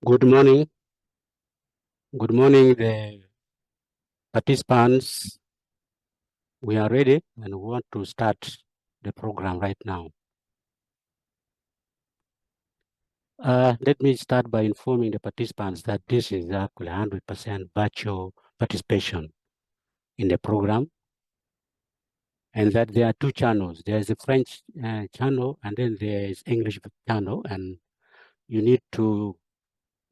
Good morning. Good morning, the participants. We are ready and we want to start the program right now. Let me start by informing the participants that this is actually 100% virtual participation in the program, and that there are two channels. There is a French channel, and then there is English channel, and you need to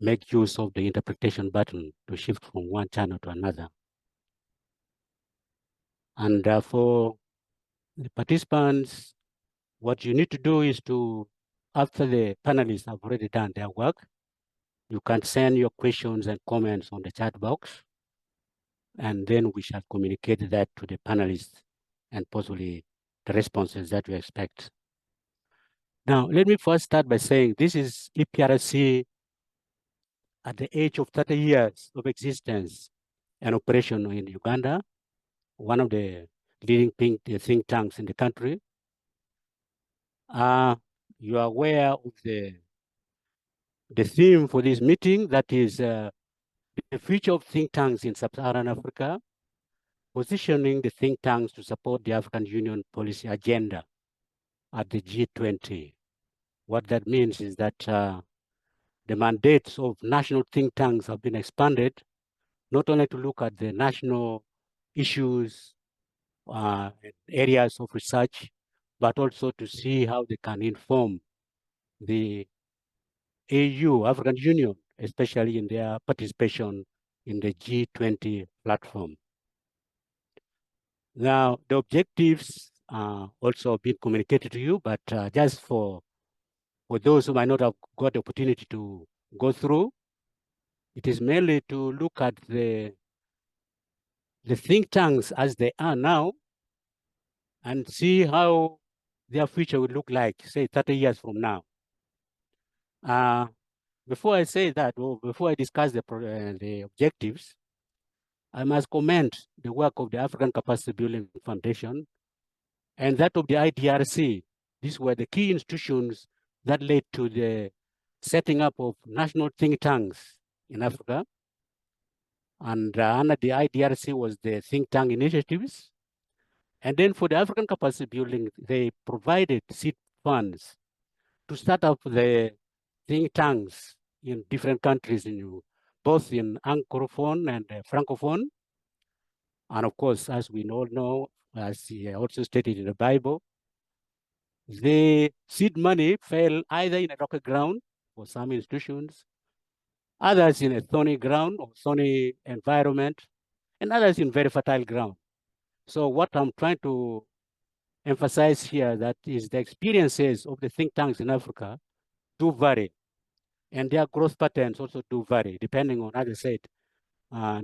make use of the interpretation button to shift from one channel to another. And for the participants, what you need to do is to, after the panelists have already done their work, you can send your questions and comments on the chat box, and then we shall communicate that to the panelists and possibly the responses that you expect. Now, let me first start by saying this is EPRC at the age of 30 years of existence and operation in Uganda, one of the leading think tanks in the country. You are aware of the theme for this meeting, that is the future of think tanks in sub-Saharan Africa, positioning the think tanks to support the African Union policy agenda at the G20. What that means is that the mandates of national think tanks have been expanded, not only to look at the national issues, areas of research, but also to see how they can inform the AU, African Union, especially in their participation in the G20 platform. Now, the objectives are also been communicated to you, but just for those who might not have got the opportunity to go through, it is mainly to look at the think tanks as they are now and see how their future will look like, say, 30 years from now. Before I say that, or before I discuss the objectives, I must commend the work of the African Capacity Building Foundation and that of the IDRC. These were the key institutions that led to the setting up of national think tanks in Africa. And under the IDRC was the think tank initiatives. And then for the African capacity building, they provided seed funds to start up the think tanks in different countries, both in Anglophone and Francophone. And of course, as we all know, as he also stated in the Bible, the seed money fell either in a rocky ground for some institutions, others in a thorny ground or thorny environment, and others in very fertile ground. So what I'm trying to emphasize here that is the experiences of the think tanks in Africa do vary, and their growth patterns also do vary, depending on, as I said,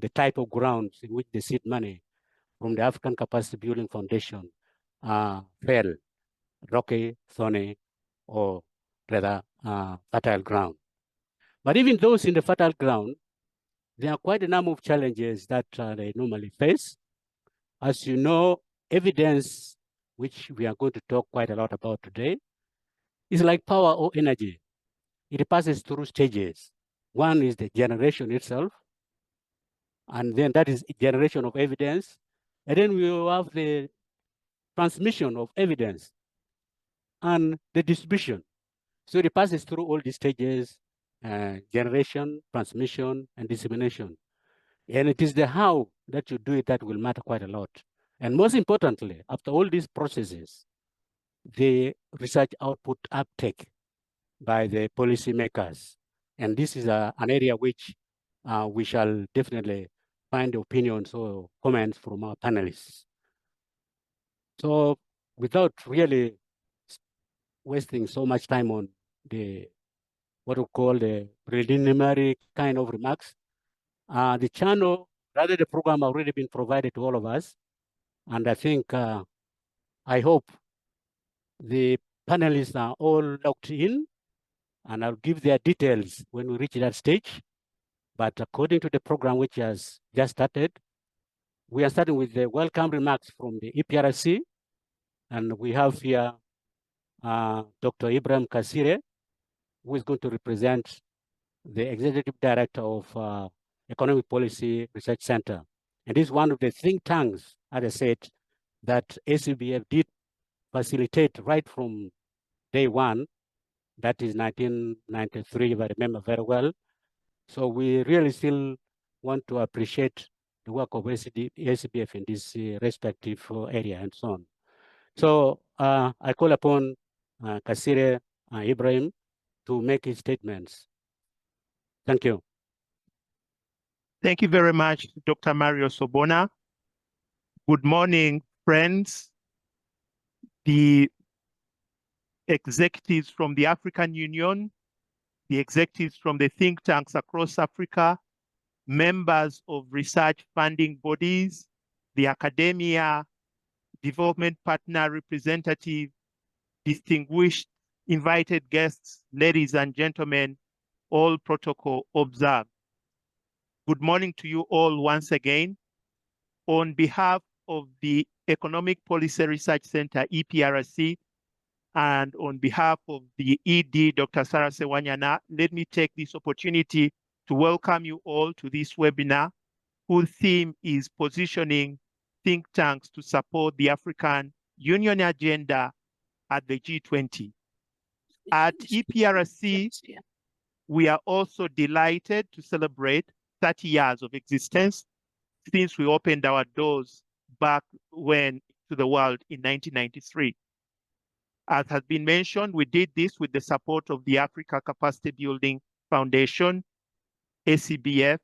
the type of grounds in which the seed money from the African Capacity Building Foundation fell, rocky, thorny, or rather fertile ground. But even those in the fertile ground, there are quite a number of challenges that they normally face. As you know, evidence, which we are going to talk quite a lot about today, is like power or energy. It passes through stages. One is the generation itself, and then that is generation of evidence. And then we will have the transmission of evidence and the distribution. So it passes through all these stages, generation, transmission, and dissemination. And it is the how that you do it that will matter quite a lot. And most importantly, after all these processes, the research output uptake by the policymakers. And this is an area which we shall definitely find opinions or comments from our panelists. So without really wasting so much time on the what we call the preliminary kind of remarks, the channel, rather the program already been provided to all of us. And I think, I hope the panelists are all logged in, and I'll give their details when we reach that stage. But according to the program which has just started, we are starting with the welcome remarks from the EPRC. And we have here Dr. Ibrahim Kasire, who is going to represent the Executive Director of Economic Policy Research Center. And this is one of the think tanks, as I said, that ACBF did facilitate right from day one. That is 1993, if I remember very well. So we really still want to appreciate the work of ACBF in this respective area and so on. So I call upon Kasire Ibrahim to make his statements. Thank you. Thank you very much, Dr. Mario Sobona. Good morning, friends. The executives from the African Union, the executives from the think tanks across Africa, members of research funding bodies, the academia, development partner representative, distinguished invited guests, ladies and gentlemen, all protocol observed. Good morning to you all once again. On behalf of the Economic Policy Research Center, EPRC, and on behalf of the ED, Dr. Sarah Sewanyana, let me take this opportunity to welcome you all to this webinar, whose theme is positioning think tanks to support the African Union agenda at the G20. At EPRC, we are also delighted to celebrate 30 years of existence since we opened our doors back when to the world in 1993. As has been mentioned, we did this with the support of the Africa Capacity Building Foundation, ACBF,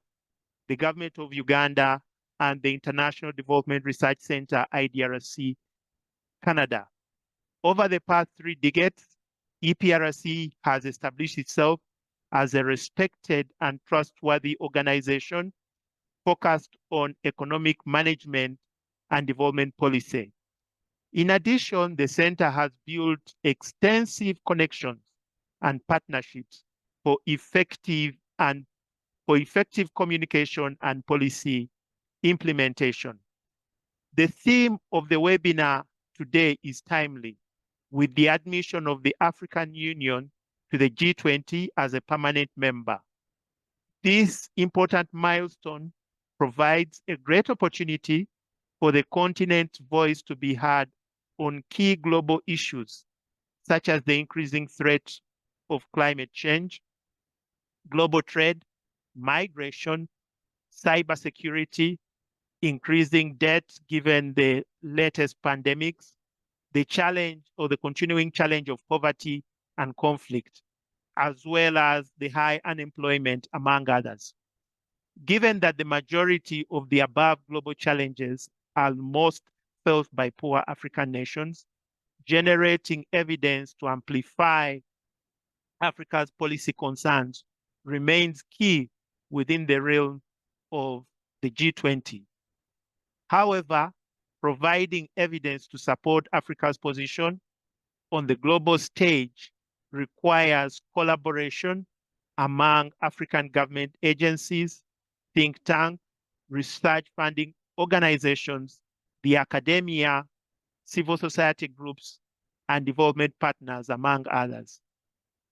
the government of Uganda, and the International Development Research Center, IDRC, Canada. Over the past 3 decades, EPRC has established itself as a respected and trustworthy organization focused on economic management and development policy. In addition, the center has built extensive connections and partnerships for effective communication and policy implementation. The theme of the webinar today is timely, with the admission of the African Union to the G20 as a permanent member. This important milestone provides a great opportunity for the continent's voice to be heard on key global issues, such as the increasing threat of climate change, global trade, migration, cybersecurity, increasing debt given the latest pandemics, the challenge or the continuing challenge of poverty and conflict, as well as the high unemployment, among others. Given that the majority of the above global challenges are most felt by poor African nations, generating evidence to amplify Africa's policy concerns remains key within the realm of the G20. However, providing evidence to support Africa's position on the global stage requires collaboration among African government agencies, think tanks, research funding organizations, the academia, civil society groups, and development partners, among others.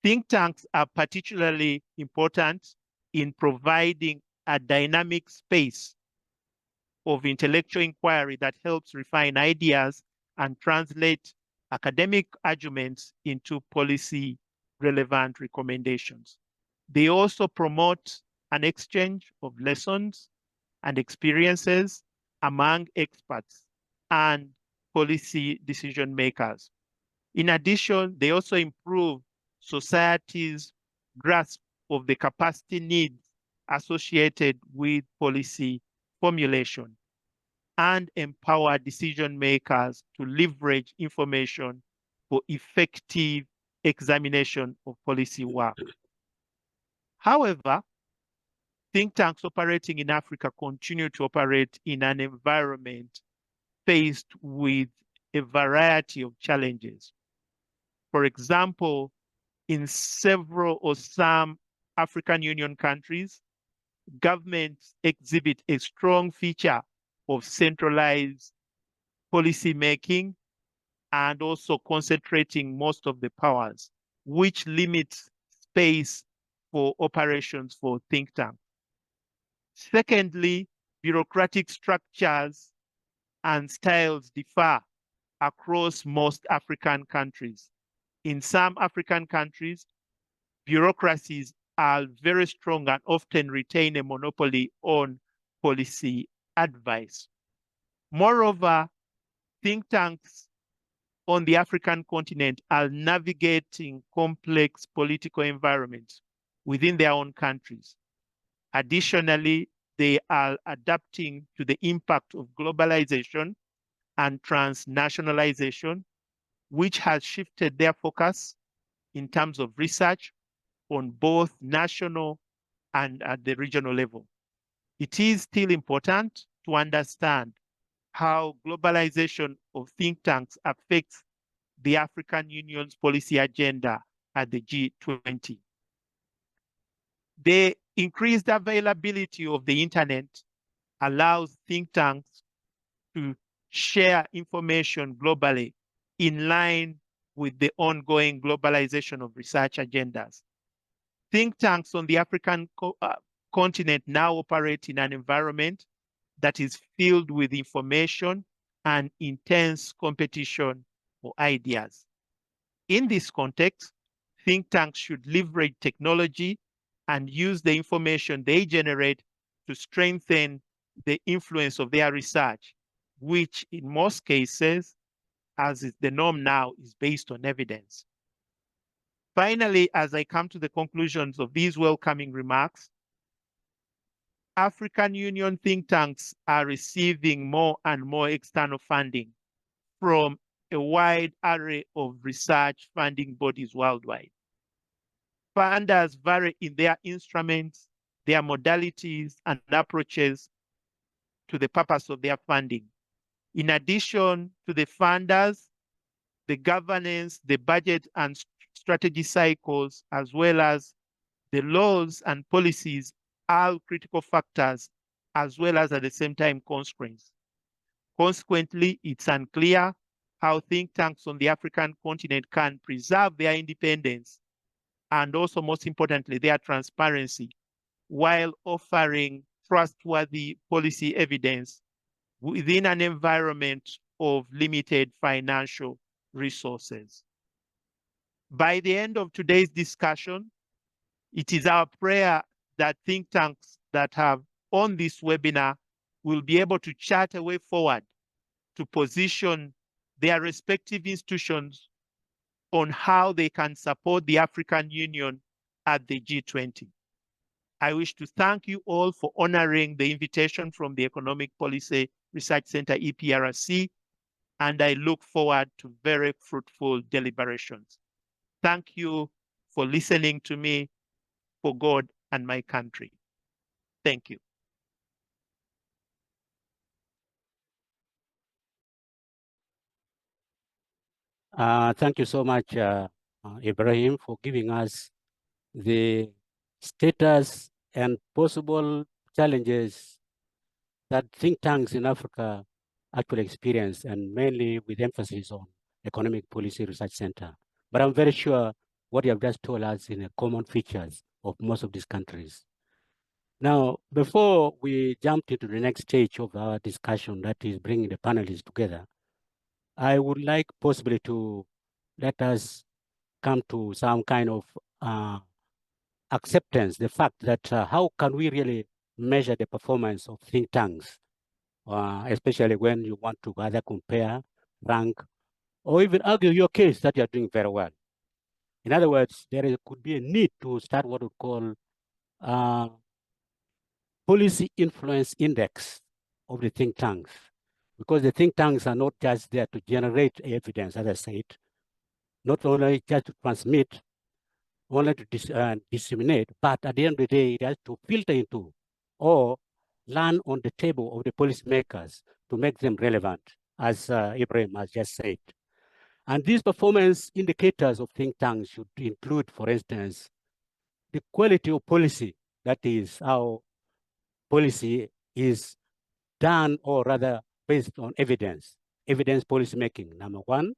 Think tanks are particularly important in providing a dynamic space of intellectual inquiry that helps refine ideas and translate academic arguments into policy-relevant recommendations. They also promote an exchange of lessons and experiences among experts and policy decision makers. In addition, they also improve society's grasp of the capacity needs associated with policy formulation and empower decision makers to leverage information for effective examination of policy work. However, think tanks operating in Africa continue to operate in an environment faced with a variety of challenges. For example, in several or some African Union countries, governments exhibit a strong feature of centralized policy making and also concentrating most of the powers, which limits space for operations for think tanks. Secondly, bureaucratic structures and styles differ across most African countries. In some African countries, bureaucracies are very strong and often retain a monopoly on policy advice. Moreover, think tanks on the African continent are navigating complex political environments within their own countries. Additionally, they are adapting to the impact of globalization and transnationalization, which has shifted their focus in terms of research on both national and at the regional level. It is still important to understand how globalization of think tanks affects the African Union's policy agenda at the G20. The increased availability of the internet allows think tanks to share information globally in line with the ongoing globalization of research agendas. Think tanks on the African continent now operate in an environment that is filled with information and intense competition for ideas. In this context, think tanks should leverage technology and use the information they generate to strengthen the influence of their research, which in most cases, as is the norm now, is based on evidence. Finally, as I come to the conclusions of these welcoming remarks, African Union think tanks are receiving more and more external funding from a wide array of research funding bodies worldwide. Funders vary in their instruments, their modalities, and approaches to the purpose of their funding. In addition to the funders, the governance, the budget and strategy cycles, as well as the laws and policies are critical factors, as well as at the same time constraints. Consequently, it's unclear how think tanks on the African continent can preserve their independence and also, most importantly, their transparency while offering trustworthy policy evidence within an environment of limited financial resources. By the end of today's discussion, it is our prayer that think tanks that have on this webinar will be able to chart a way forward to position their respective institutions on how they can support the African Union at the G20. I wish to thank you all for honoring the invitation from the Economic Policy Research Center, EPRC, and I look forward to very fruitful deliberations. Thank you for listening to me, for God and my country. Thank you. Thank you so much, Ibrahim, for giving us the status and possible challenges that think tanks in Africa actually experience, and mainly with emphasis on Economic Policy Research Center. But I'm very sure what you have just told us in the common features of most of these countries. Now, before we jump into the next stage of our discussion, that is bringing the panelists together, I would like possibly to let us come to some kind of acceptance, the fact that how can we really measure the performance of think tanks, especially when you want to either compare, rank, or even argue your case that you're doing very well. In other words, could be a need to start what we call policy influence index of the think tanks, because the think tanks are not just there to generate evidence, as I said, not only just to transmit, only to disseminate, but at the end of the day, it has to filter into or land on the table of the policymakers to make them relevant, as Ibrahim has just said. And these performance indicators of think tanks should include, for instance, the quality of policy, that is how policy is done, or rather based on evidence policy making, number one.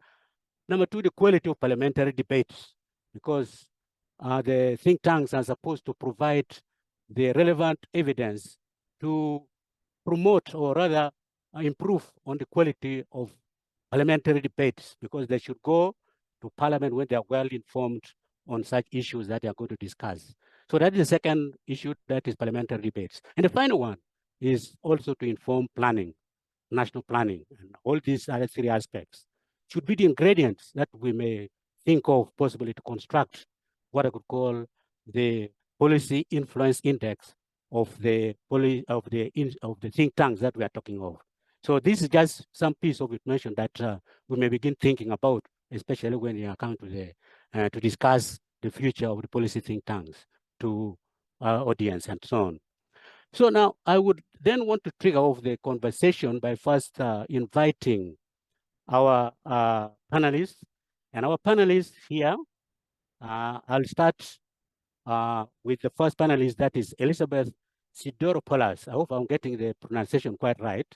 Number two, the quality of parliamentary debates, because the think tanks are supposed to provide the relevant evidence to promote or rather improve on the quality of parliamentary debates, because they should go to parliament when they are well informed on such issues that they are going to discuss. So that is the second issue, that is parliamentary debates. And the final one is also to inform planning, national planning, and all these other three aspects should be the ingredients that we may think of possibly to construct what I could call the policy influence index of the think tanks that we are talking of. So this is just some piece of information that we may begin thinking about, especially when we are coming to discuss the future of the policy think tanks to our audience and so on. So now I would then want to trigger off the conversation by first inviting our panelists. And our panelists here, I'll start with the first panelist, that is Elizabeth Sidoropoulos. I hope I'm getting the pronunciation quite right.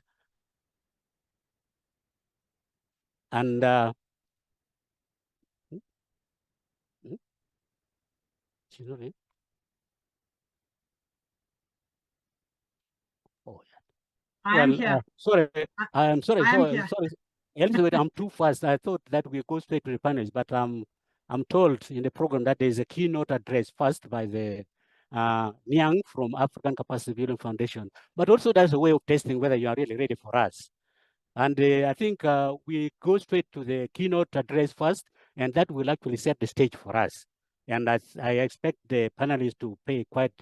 And she's not in? Oh, yeah. I'm here. Sorry, I'm sorry. I'm sorry, Elizabeth, I'm too fast. I thought that we go straight to the panelists, but I'm told in the program that there's a keynote address first by the Nyang from African Capacity Building Foundation, but also that's a way of testing whether you are really ready for us. And I think we go straight to the keynote address first, and that will actually set the stage for us. And I expect the panelists to pay quite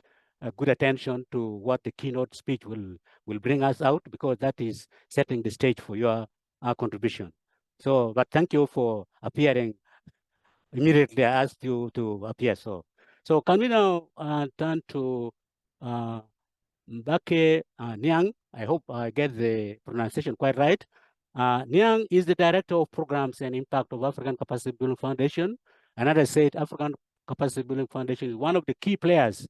good attention to what the keynote speech will bring us out, because that is setting the stage for your contribution. So, but thank you for appearing immediately. I asked you to appear. So can we now turn to Mbake Nyang? I hope I get the pronunciation quite right. Nyang is the Director of Programs and Impact of African Capacity Building Foundation. And as I said, African Capacity Building Foundation is one of the key players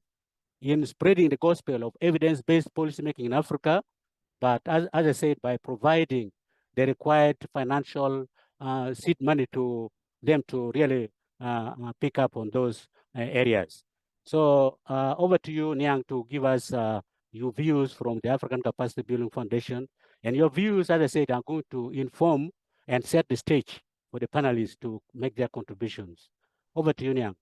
in spreading the gospel of evidence-based policymaking in Africa. But as I said, by providing the required financial seed money to them to really pick up on those areas. So over to you, Nyang, to give us your views from the African Capacity Building Foundation. And your views, as I said, are going to inform and set the stage for the panelists to make their contributions. Over to you, Nyang.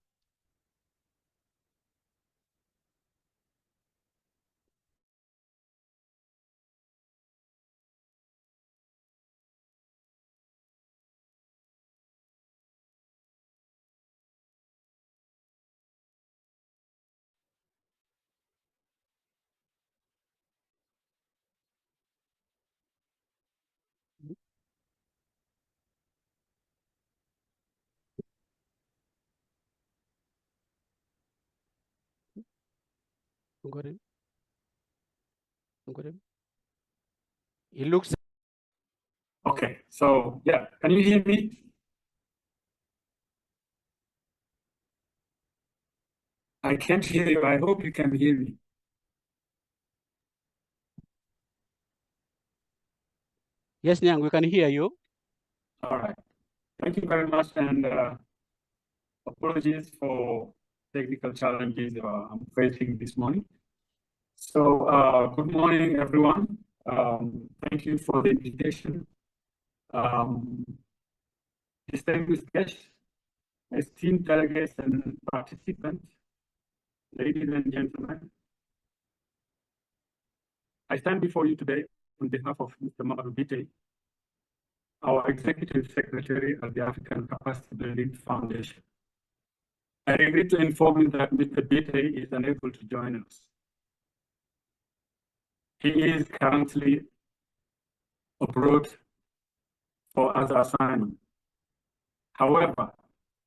Got it. Got it. It looks. Okay, so yeah, can you hear me? I can't hear you. I hope you can hear me. Yes, Nyang, we can hear you. All right. Thank you very much, and apologies for technical challenges I'm facing this morning. So good morning, everyone. Thank you for the invitation. Distinguished guests, esteemed delegates and participants, ladies and gentlemen. I stand before you today on behalf of Mr. Marubite, our Executive Secretary of the African Capacity Building Foundation. I regret to inform you that Mr. Bite is unable to join us. He is currently abroad for other assignment. However,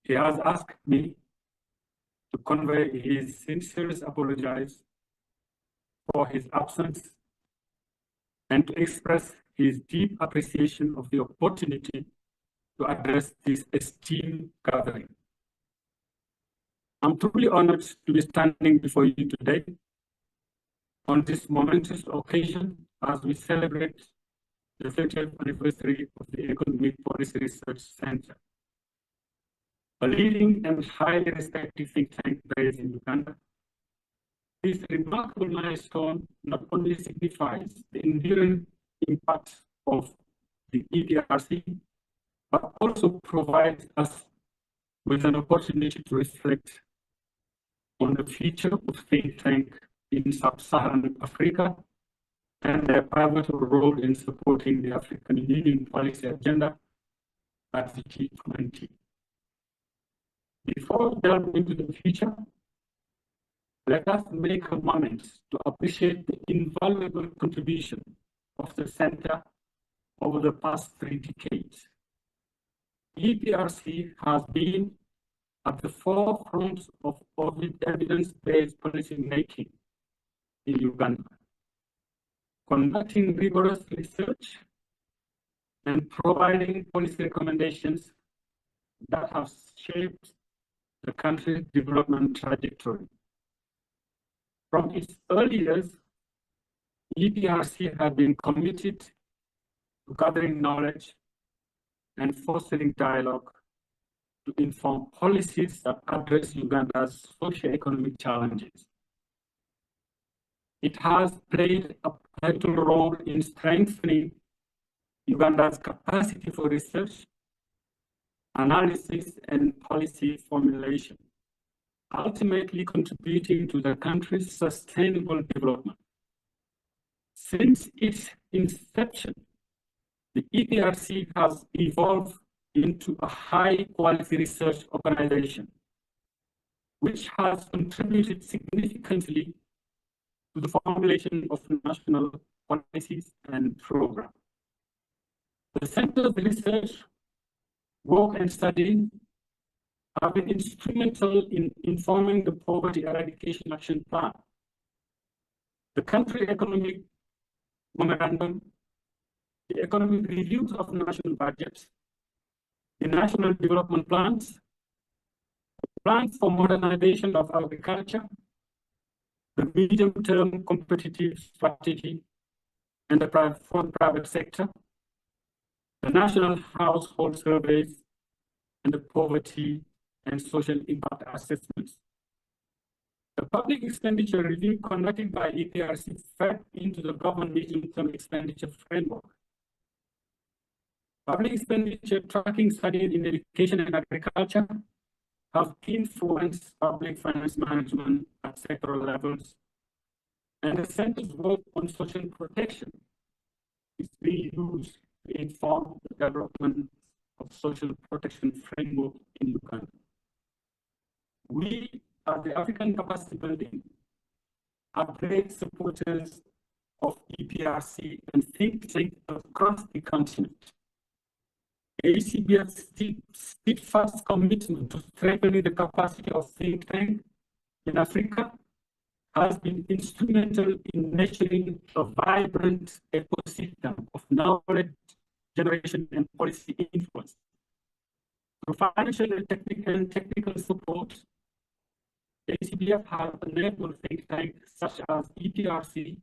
he has asked me to convey his sincerest apologies for his absence and to express his deep appreciation of the opportunity to address this esteemed gathering. I'm truly honored to be standing before you today on this momentous occasion as we celebrate the 30th anniversary of the Economic Policy Research Center. a leading and highly respected think tank based in Uganda. This remarkable milestone not only signifies the enduring impact of the EPRC, but also provides us with an opportunity to reflect on the future of think tank in sub-Saharan Africa and their pivotal role in supporting the African Union policy agenda at the G20. Before delving into the future, let us make a moment to appreciate the invaluable contribution of the Center over the past 3 decades. EPRC has been at the forefront of evidence-based policy making in Uganda, conducting rigorous research and providing policy recommendations that have shaped the country's development trajectory. From its early years, EPRC has been committed to gathering knowledge and fostering dialogue to inform policies that address Uganda's socio-economic challenges. It has played a pivotal role in strengthening Uganda's capacity for research, analysis, and policy formulation, ultimately contributing to the country's sustainable development. Since its inception, the EPRC has evolved into a high-quality research organization, which has contributed significantly to the formulation of national policies and programs. The Center's research, work, and study have been instrumental in informing the Poverty Eradication Action Plan, the Country Economic Memorandum, the economic reviews of national budgets, the national development plans, the plans for modernization of agriculture, the medium-term competitive strategy, and the private sector, the national household surveys, and the poverty and social impact assessments. The public expenditure review conducted by EPRC fed into the government medium-term expenditure framework. Public expenditure tracking studies in education and agriculture have influenced public finance management at sectoral levels, and the Center's work on social protection is being used to inform the development of social protection framework in Uganda. We, at the African Capacity Building, are great supporters of EPRC and think tanks across the continent. ACBF's steadfast commitment to strengthening the capacity of think tanks in Africa has been instrumental in nurturing a vibrant ecosystem of knowledge generation and policy influence. Through financial and technical support, ACBF has enabled think tanks such as EPRC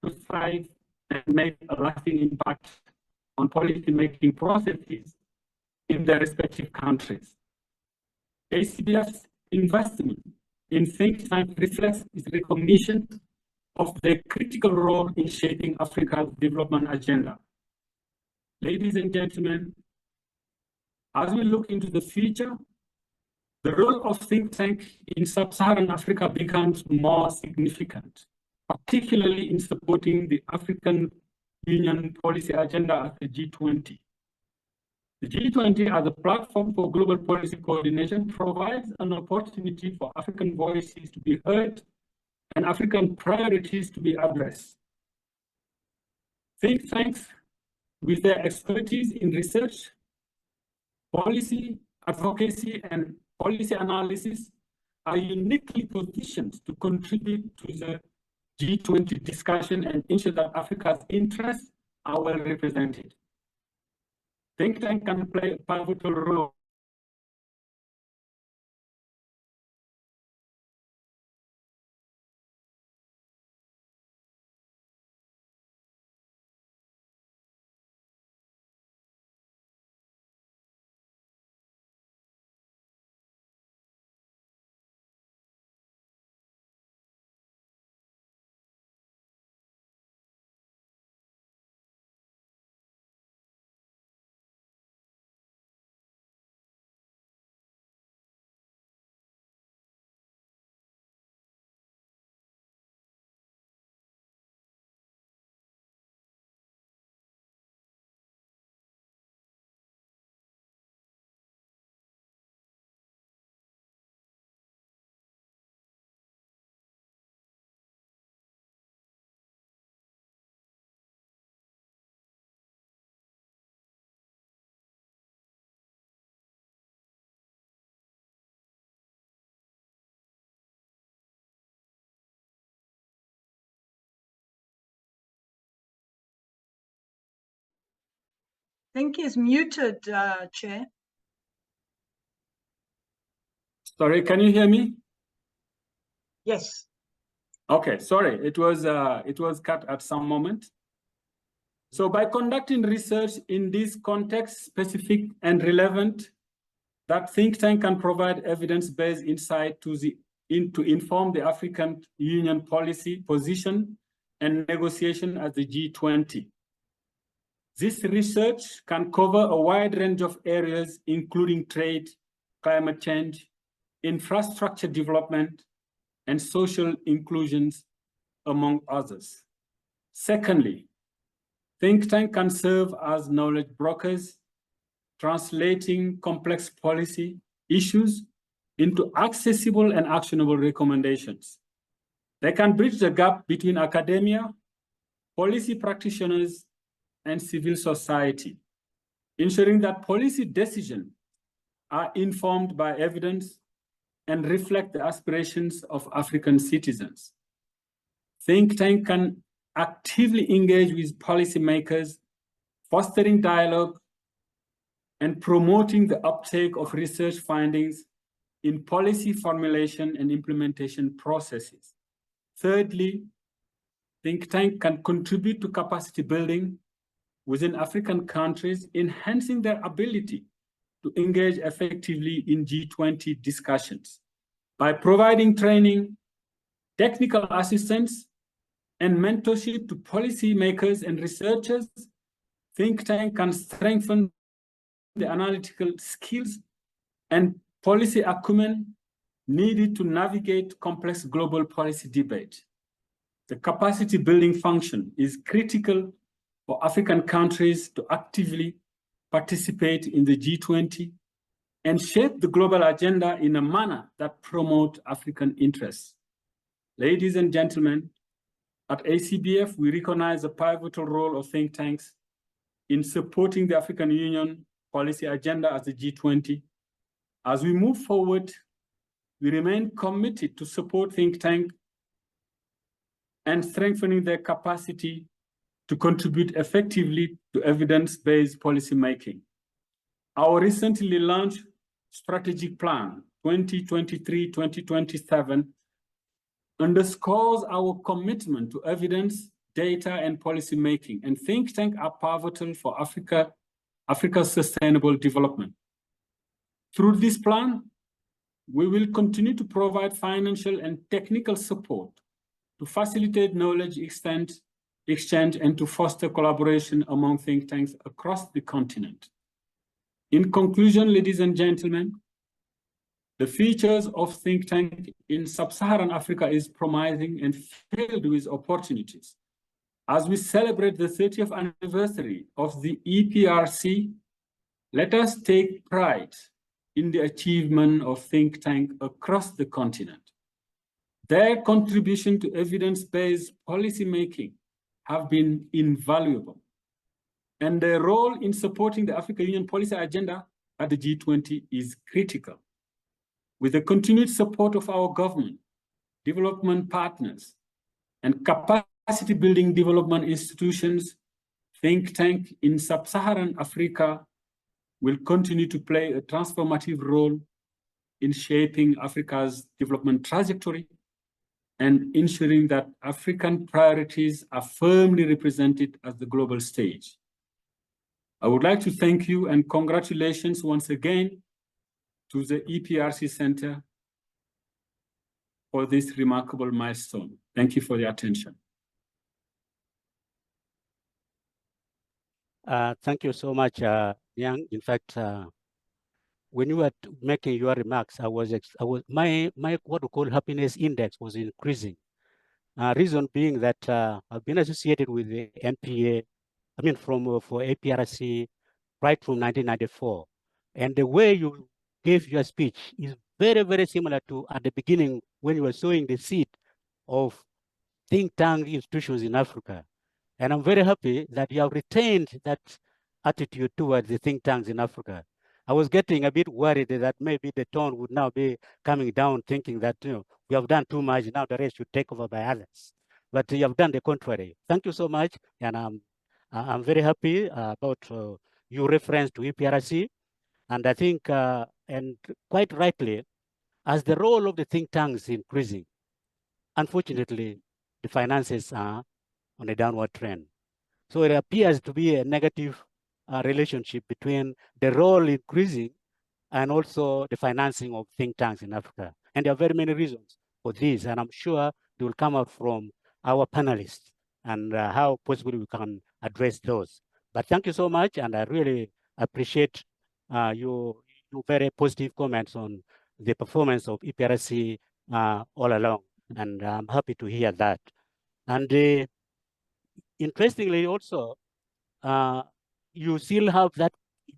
to thrive and make a lasting impact on policy-making processes in their respective countries. ACBF's investment in think tanks reflects its recognition of their critical role in shaping Africa's development agenda. Ladies and gentlemen, as we look into the future, the role of think tanks in sub-Saharan Africa becomes more significant, particularly in supporting the African Union policy agenda at the G20. The G20 as a platform for global policy coordination provides an opportunity for African voices to be heard and African priorities to be addressed. Think tanks, with their expertise in research, policy, advocacy, and policy analysis, are uniquely positioned to contribute to the G20 discussion and ensure that Africa's interests are well represented. Think tank can play a pivotal role think he's muted, Chair. Sorry, can you hear me? Yes. Okay, sorry, it was cut at some moment. So by conducting research in this context, specific and relevant, that think tank can provide evidence-based insight to inform the African Union policy position and negotiation at the G20. This research can cover a wide range of areas, including trade, climate change, infrastructure development, and social inclusions, among others. Secondly, think tank can serve as knowledge brokers, translating complex policy issues into accessible and actionable recommendations. They can bridge the gap between academia, policy practitioners, and civil society, ensuring that policy decisions are informed by evidence and reflect the aspirations of African citizens. Think tank can actively engage with policymakers, fostering dialogue and promoting the uptake of research findings in policy formulation and implementation processes. Thirdly, think tank can contribute to capacity building within African countries, enhancing their ability to engage effectively in G20 discussions. By providing training, technical assistance, and mentorship to policymakers and researchers, think tank can strengthen the analytical skills and policy acumen needed to navigate complex global policy debate. The capacity building function is critical for African countries to actively participate in the G20 and shape the global agenda in a manner that promotes African interests. Ladies and gentlemen, at ACBF, we recognize the pivotal role of think tanks in supporting the African Union policy agenda at the G20. As we move forward, we remain committed to support think tanks and strengthening their capacity to contribute effectively to evidence-based policymaking. Our recently launched strategic plan, 2023-2027, underscores our commitment to evidence, data, and policymaking, and think tanks are pivotal for Africa's sustainable development. Through this plan, we will continue to provide financial and technical support to facilitate knowledge exchange and to foster collaboration among think tanks across the continent. In conclusion, ladies and gentlemen, the features of think tank in sub-Saharan Africa is promising and filled with opportunities. As we celebrate the 30th anniversary of the EPRC, let us take pride in the achievement of think tank across the continent. Their contribution to evidence-based policymaking have been invaluable, and their role in supporting the African Union policy agenda at the G20 is critical. With the continued support of our government, development partners, and capacity building development institutions, think tank in sub-Saharan Africa will continue to play a transformative role in shaping Africa's development trajectory and ensuring that African priorities are firmly represented at the global stage. I would like to thank you and congratulations once again to the EPRC Center for this remarkable milestone. Thank you for your attention. Thank you so much, Yang. In fact, when you were making your remarks, my what we call happiness index was increasing. Reason being that I've been associated with the NPA, for EPRC right from 1994. And the way you gave your speech is very, very similar to at the beginning when you were sowing the seed of think tank institutions in Africa. And I'm very happy that you have retained that attitude towards the think tanks in Africa. I was getting a bit worried that maybe the tone would now be coming down, thinking that we have done too much, now the rest should take over by others. But you have done the contrary. Thank you so much, and I'm very happy about you referenced to EPRC, and I think, and quite rightly, as the role of the think tanks is increasing, unfortunately, the finances are on a downward trend. So it appears to be a negative relationship between the role increasing and also the financing of think tanks in Africa. And there are very many reasons for this, and I'm sure they will come out from our panelists and how possibly we can address those. But thank you so much, and I really appreciate your very positive comments on the performance of EPRC all along, and I'm happy to hear that. And interestingly also, you still have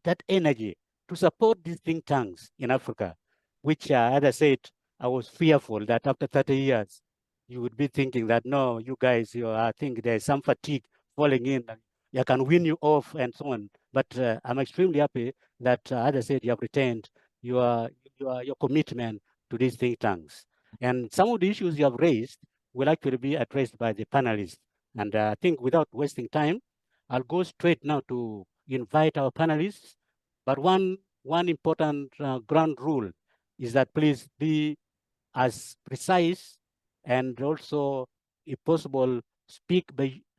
that energy to support these think tanks in Africa, which, as I said, I was fearful that after 30 years, you would be thinking that, no, you guys, I think there's some fatigue falling in, and I can win you off and so on. But I'm extremely happy that, as I said, you have retained your commitment to these think tanks. And some of the issues you have raised will actually be addressed by the panelists. And I think without wasting time, I'll go straight now to invite our panelists. But one important ground rule is that please be as precise and also, if possible, speak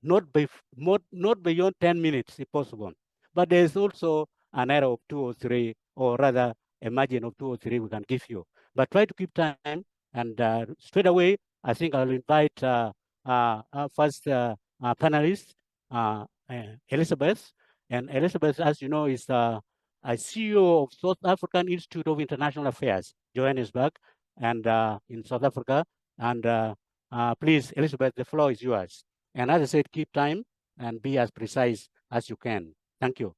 not beyond 10 minutes, if possible. But there's also an error of 2 or 3, or rather a margin of 2 or 3 we can give you. But try to keep time. And straight away, I think I'll invite our first panelist, Elizabeth. And Elizabeth, as you know, is a CEO of South African Institute of International Affairs, Johannesburg, and in South Africa. And please, Elizabeth, the floor is yours. And as I said, keep time and be as precise as you can. Thank you.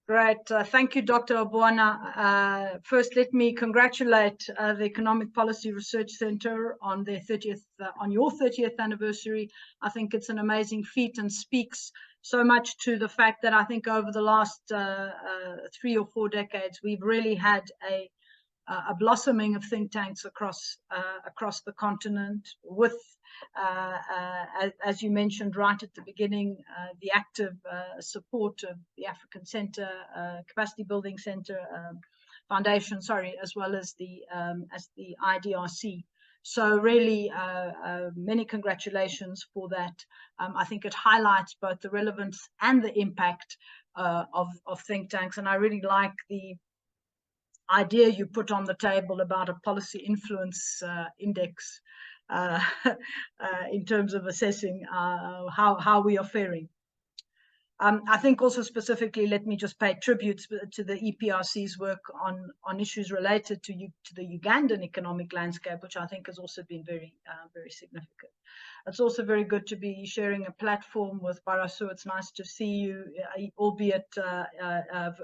Great. Thank you, Dr. Obuana. First, let me congratulate the Economic Policy Research Center on their 30th, on your 30th anniversary. I think it's an amazing feat and speaks so much to the fact that I think over the last 3 or 4 decades, we've really had a blossoming of think tanks across the continent, with, as you mentioned right at the beginning, the active support of the African Center, Capacity Building Center Foundation, as well as the IDRC. So really, many congratulations for that. I think it highlights both the relevance and the impact of think tanks, and I really like the idea you put on the table about a policy influence index in terms of assessing how we are faring. I think also specifically, let me just pay tribute to the EPRC's work on issues related to the Ugandan economic landscape, which I think has also been very significant. It's also very good to be sharing a platform with Barasu. It's nice to see you, albeit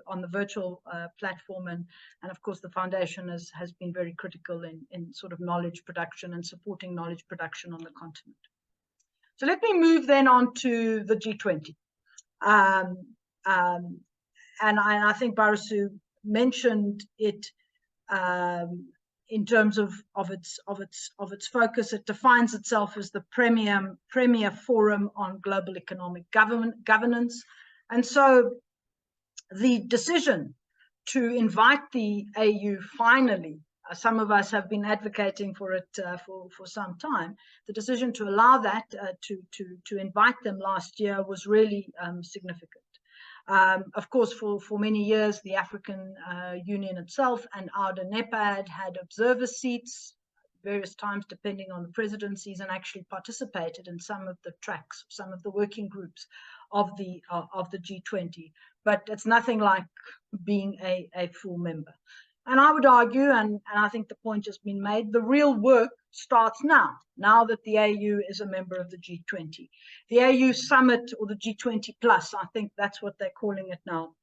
on the virtual platform, and of course the foundation has been very critical in sort of knowledge production and supporting knowledge production on the continent. So let me move then on to the G20. And I think Barasu mentioned it in terms of its focus. It defines itself as the premier forum on global economic governance. And so the decision to invite the AU finally, some of us have been advocating for it for some time. The decision to allow that, to invite them last year, was really significant. Of course, for many years, the African Union itself and AUDA-NEPAD had observer seats various times depending on the presidencies, and actually participated in some of the tracks, some of the working groups of the G20. But it's nothing like being a full member. And I would argue, and I think the point has been made, the real work starts now that the AU is a member of the G20. The AU Summit, or the G20 Plus, I think that's what they're calling it now.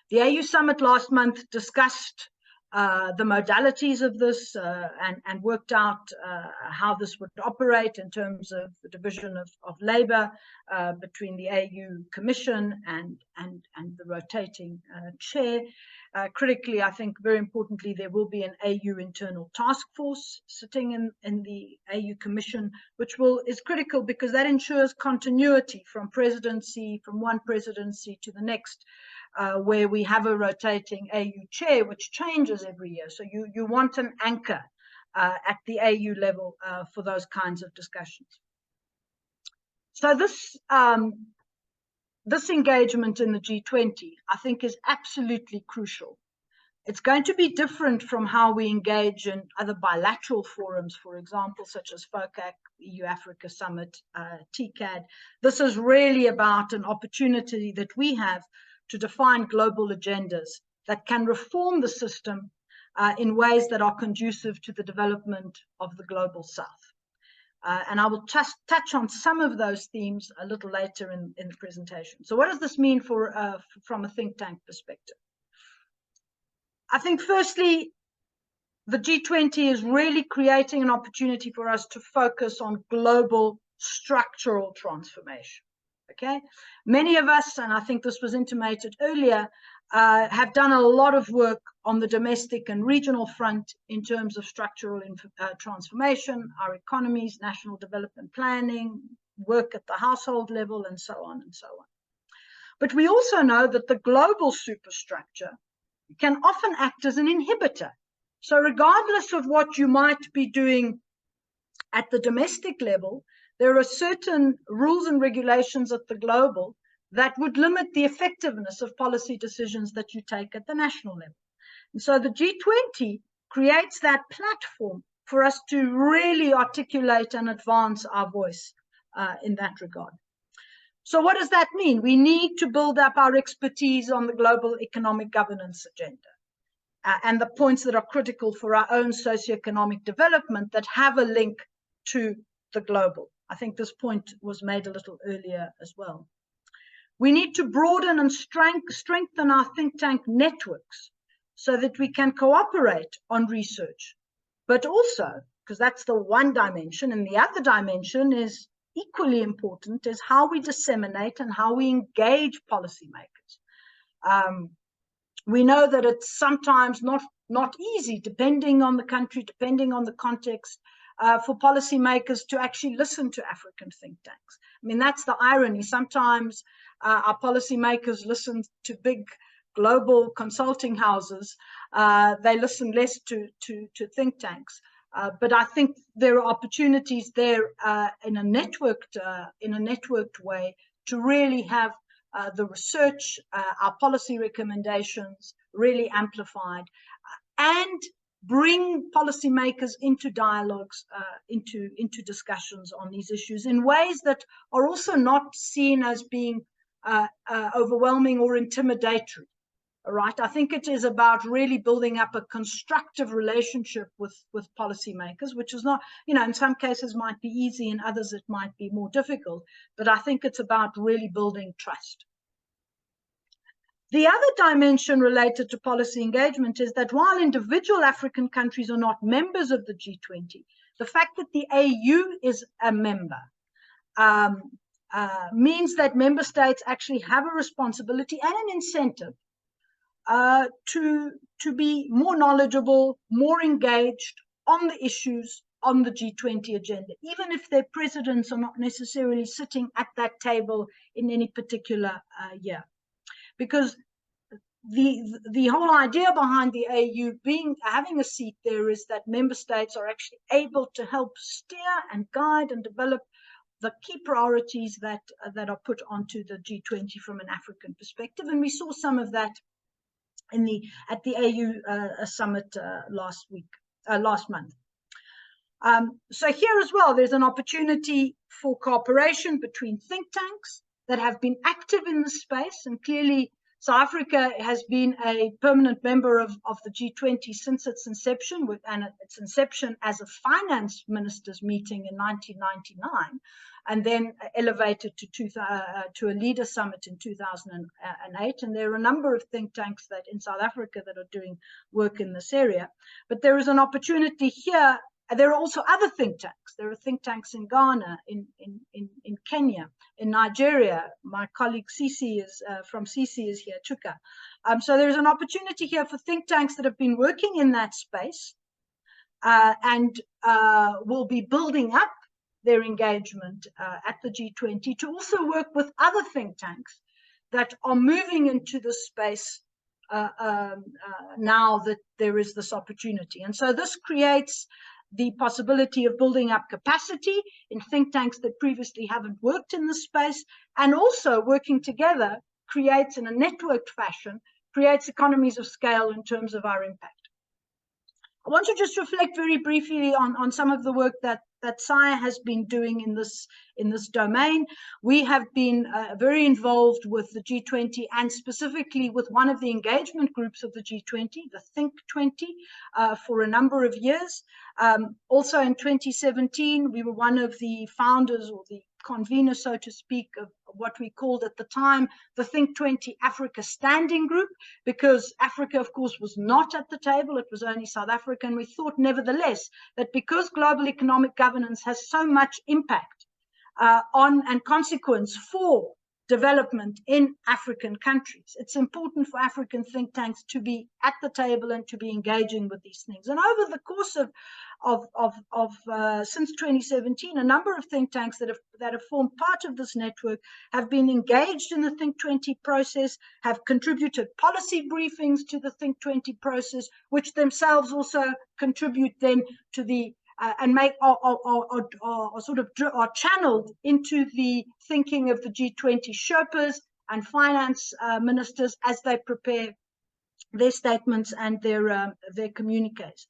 The AU Summit last month discussed the modalities of this and worked out how this would operate in terms of the division of labor between the AU Commission and the rotating chair. Critically, I think very importantly, there will be an AU internal task force sitting in the AU Commission, which is critical because that ensures continuity from one presidency to the next, where we have a rotating AU chair, which changes every year. So you want an anchor at the AU level for those kinds of discussions. So this engagement in the G20, I think, is absolutely crucial. It's going to be different from how we engage in other bilateral forums, for example, such as FOCAC, EU-Africa Summit, TCAD. This is really about an opportunity that we have to define global agendas that can reform the system in ways that are conducive to the development of the global South. And I will just touch on some of those themes a little later in the presentation. So what does this mean from a think tank perspective? I think firstly, the G20 is really creating an opportunity for us to focus on global structural transformation. Okay, many of us, and I think this was intimated earlier, have done a lot of work on the domestic and regional front in terms of structural transformation, our economies, national development planning, work at the household level, and so on and so on. But we also know that the global superstructure can often act as an inhibitor. So regardless of what you might be doing at the domestic level, there are certain rules and regulations at the global that would limit the effectiveness of policy decisions that you take at the national level. And so the G20 creates that platform for us to really articulate and advance our voice in that regard. So what does that mean? We need to build up our expertise on the global economic governance agenda and the points that are critical for our own socioeconomic development that have a link to the global. I think this point was made a little earlier as well. We need to broaden and strengthen our think tank networks so that we can cooperate on research, but also, because that's the one dimension, and the other dimension is equally important, is how we disseminate and how we engage policymakers. We know that it's sometimes not easy, depending on the country, depending on the context, for policymakers to actually listen to African think tanks. I mean, that's the irony. Sometimes our policymakers listen to big global consulting houses. They listen less to think tanks. But I think there are opportunities there in a networked way to really have the research, our policy recommendations really amplified, and bring policymakers into dialogues, into discussions on these issues in ways that are also not seen as being overwhelming or intimidatory. All right, I think it is about really building up a constructive relationship with policymakers, which is not, in some cases might be easy, in others it might be more difficult, but I think it's about really building trust. The other dimension related to policy engagement is that while individual African countries are not members of the G20, the fact that the AU is a member means that member states actually have a responsibility and an incentive to be more knowledgeable, more engaged on the issues on the G20 agenda, even if their presidents are not necessarily sitting at that table in any particular year. Because the whole idea behind the AU having a seat there is that member states are actually able to help steer and guide and develop the key priorities that are put onto the G20 from an African perspective, and we saw some of that at the AU summit last month. So here as well, there's an opportunity for cooperation between think tanks that have been active in the space, and clearly South Africa has been a permanent member of the G20 since its inception, and its inception as a finance ministers meeting in 1999, and then elevated to a leader summit in 2008. And there are a number of think tanks that in South Africa that are doing work in this area. But there is an opportunity here there are also other think tanks. There are think tanks in Ghana, in Kenya, in Nigeria. My colleague Sisi is from Sisi is here, Chuka. So there's an opportunity here for think tanks that have been working in that space and will be building up their engagement at the G20 to also work with other think tanks that are moving into this space now that there is this opportunity. And so this creates the possibility of building up capacity in think tanks that previously haven't worked in this space, and also working together creates, in a networked fashion, creates economies of scale in terms of our impact. I want to just reflect very briefly on some of the work that SAIA has been doing in this domain. We have been very involved with the G20 and specifically with one of the engagement groups of the G20, the Think 20, for a number of years. Also in 2017, we were one of the founders or the convener, so to speak, of what we called at the time the Think 20 Africa Standing Group, because Africa, of course, was not at the table. It was only South Africa. And we thought, nevertheless, that because global economic governance has so much impact on and consequence for development in African countries, it's important for African think tanks to be at the table and to be engaging with these things. And over the course of since 2017, a number of think tanks that have formed part of this network have been engaged in the Think 20 process, have contributed policy briefings to the Think 20 process, which themselves also contribute then to the and make are channeled into the thinking of the G20 Sherpas and finance ministers as they prepare their statements and their communiques.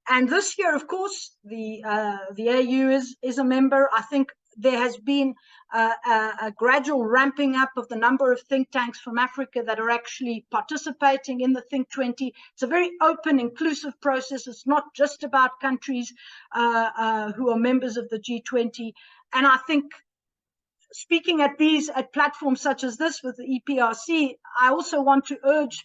And this year, of course, the AU is a member. I think there has been a gradual ramping up of the number of think tanks from Africa that are actually participating in the Think 20. It's a very open, inclusive process. It's not just about countries who are members of the G20. And I think speaking at platforms such as this with the EPRC, I also want to urge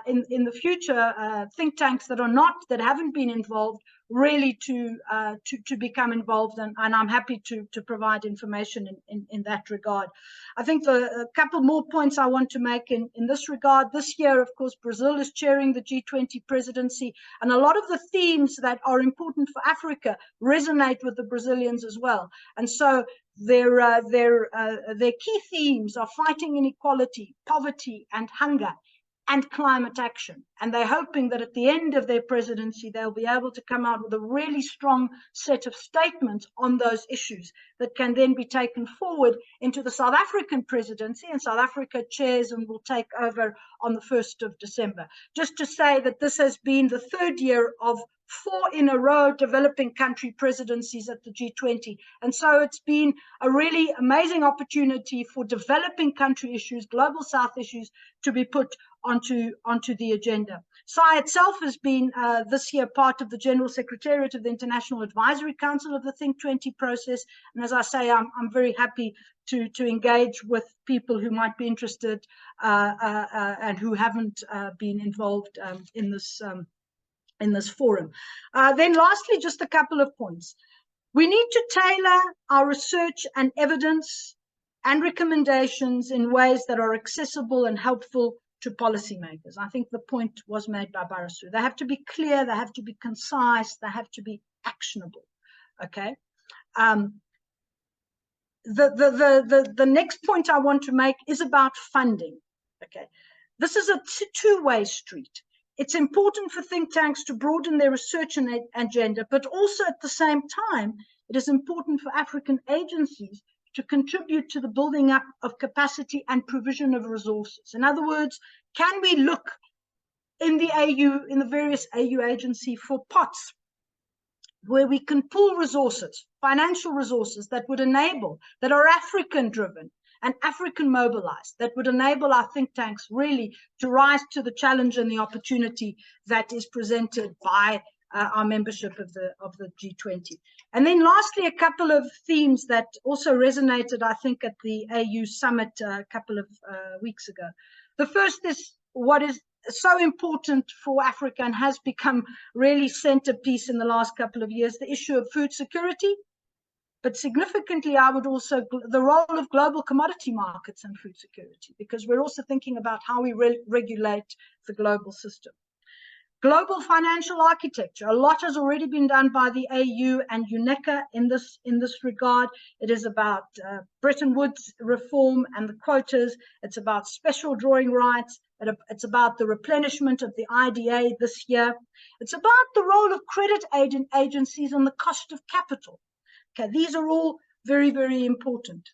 in the future think tanks that haven't been involved really to become involved, and I'm happy to provide information in that regard. I think a couple more points I want to make in this regard. This year, of course, Brazil is chairing the G20 presidency, and a lot of the themes that are important for Africa resonate with the Brazilians as well. And so their key themes are fighting inequality, poverty, and hunger, and climate action. And they're hoping that at the end of their presidency, they'll be able to come out with a really strong set of statements on those issues that can then be taken forward into the South African presidency. And South Africa chairs and will take over on the 1st of December. Just to say that this has been the third year of 4 in a row developing country presidencies at the G20. And so it's been a really amazing opportunity for developing country issues, global South issues, to be put onto the agenda. SAIA itself has been this year part of the General Secretariat of the International Advisory Council of the Think 20 process. And as I say, I'm very happy to engage with people who might be interested and who haven't been involved in this forum. Then lastly, just a couple of points. We need to tailor our research and evidence and recommendations in ways that are accessible and helpful to policymakers. I think the point was made by Barasu. They have to be clear, they have to be concise, they have to be actionable. Okay. The next point I want to make is about funding. Okay. This is a two-way street. It's important for think tanks to broaden their research and agenda, but also at the same time, it is important for African agencies to contribute to the building up of capacity and provision of resources. In other words, can we look in the AU, in the various AU agency for pots where we can pull resources, financial resources that would enable, that are African driven and African mobilized, that would enable our think tanks really to rise to the challenge and the opportunity that is presented by our membership of the G20. And then lastly, a couple of themes that also resonated, I think, at the AU summit a couple of weeks ago. The first is what is so important for Africa and has become really centerpiece in the last couple of years, the issue of food security, but significantly, I would also, the role of global commodity markets and food security, because we're also thinking about how we regulate the global system. Global financial architecture. A lot has already been done by the AU and UNECA in this regard. It is about Bretton Woods reform and the quotas. It's about special drawing rights. It's about the replenishment of the IDA this year. It's about the role of credit agencies and the cost of capital. Okay, these are all very, very important.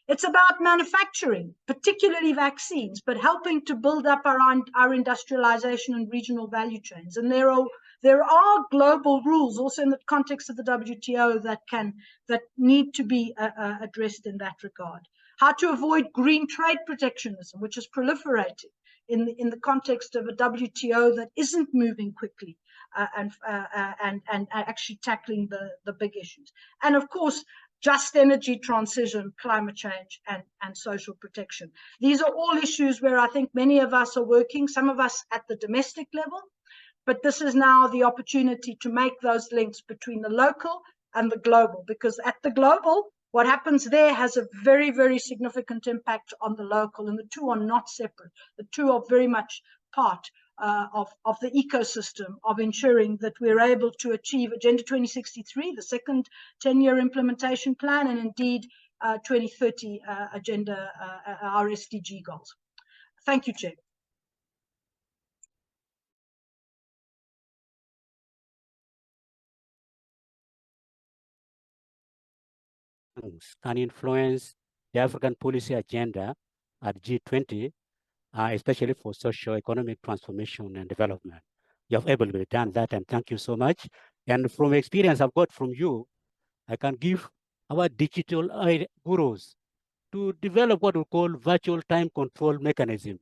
It's about manufacturing, particularly vaccines, but helping to build up our industrialization and regional value chains. And there are global rules also in the context of the WTO that need to be addressed in that regard. How to avoid green trade protectionism, which is proliferating in the context of a WTO that isn't moving quickly. And actually tackling the big issues. And of course, just energy transition, climate change, and social protection. These are all issues where I think many of us are working, some of us at the domestic level, but this is now the opportunity to make those links between the local and the global, because at the global, what happens there has a very, very significant impact on the local, and the two are not separate. The two are very much part of the ecosystem of ensuring that we're able to achieve Agenda 2063, the second 10-year implementation plan, and indeed 2030 agenda, our SDG goals. Thank you, Chair. Can influence the African policy agenda at G20, especially for socio-economic transformation and development. You have able to done that, and thank you so much. And from experience I've got from you, I can give our digital gurus to develop what we call virtual time control mechanism,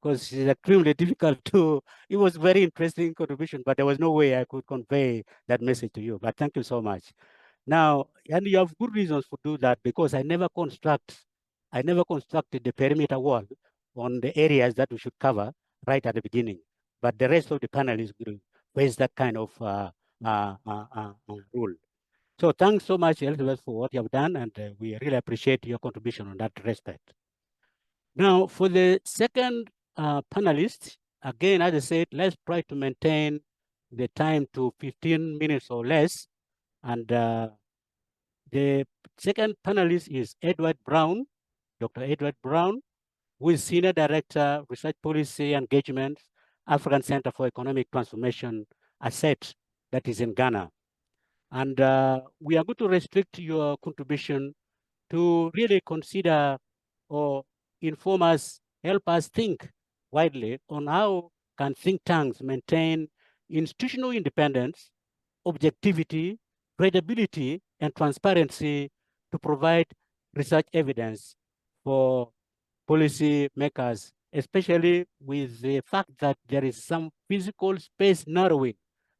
because it's extremely difficult to, it was very interesting contribution, but there was no way I could convey that message to you, but thank you so much. Now, and you have good reasons to do that, because I never constructed the perimeter wall on the areas that we should cover right at the beginning. But the rest of the panelists will face that kind of rule. So thanks so much, Elizabeth, for what you have done, and we really appreciate your contribution on that respect. Now, for the second panelist, again, as I said, let's try to maintain the time to 15 minutes or less. And the second panelist is Edward Brown, Dr. Edward Brown, who is Senior Director, Research Policy Engagement, African Center for Economic Transformation, ACET, that is in Ghana. And we are going to restrict your contribution to really consider or inform us, help us think widely on how can think tanks maintain institutional independence, objectivity, credibility, and transparency to provide research evidence for policy makers, especially with the fact that there is some physical space narrowing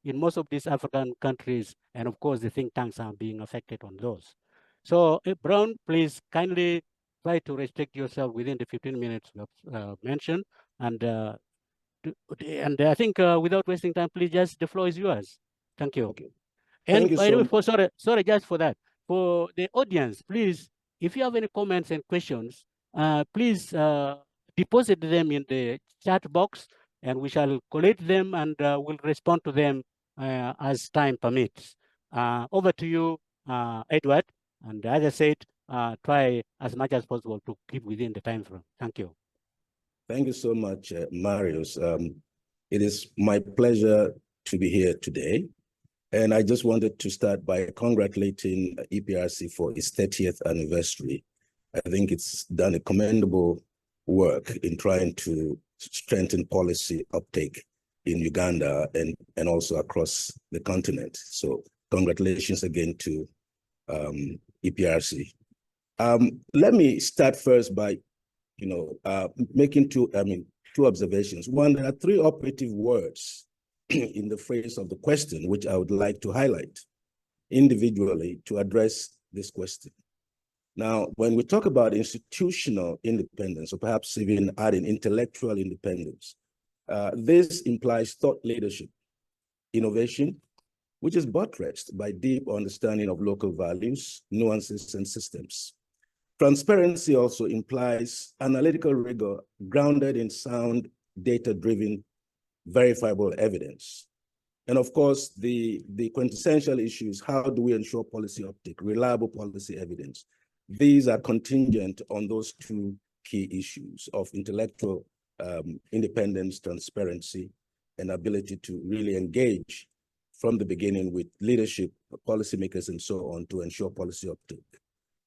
in most of these African countries, and of course the think tanks are being affected on those. So Brown, please kindly try to restrict yourself within the 15 minutes you have mentioned, and I think without wasting time, please, just the floor is yours. Thank you. Okay. And by the way, sorry, just for that, for the audience, please, if you have any comments and questions, please deposit them in the chat box, and we shall collate them and we'll respond to them as time permits. Over to you, Edward. And as I said, try as much as possible to keep within the time frame. Thank you. Thank you so much, Marius. It is my pleasure to be here today. And I just wanted to start by congratulating EPRC for its 30th anniversary. I think it's done a commendable work in trying to strengthen policy uptake in Uganda and also across the continent. So congratulations again to EPRC. Let me start first by, making two observations. One, there are three operative words in the phrase of the question, which I would like to highlight individually to address this question. Now, when we talk about institutional independence, or perhaps even adding intellectual independence, this implies thought leadership, innovation, which is buttressed by deep understanding of local values, nuances, and systems. Transparency also implies analytical rigor grounded in sound, data-driven, verifiable evidence. And of course, the quintessential issue is how do we ensure policy uptake, reliable policy evidence? These are contingent on those two key issues of intellectual independence, transparency, and ability to really engage from the beginning with leadership, policymakers, and so on to ensure policy uptake.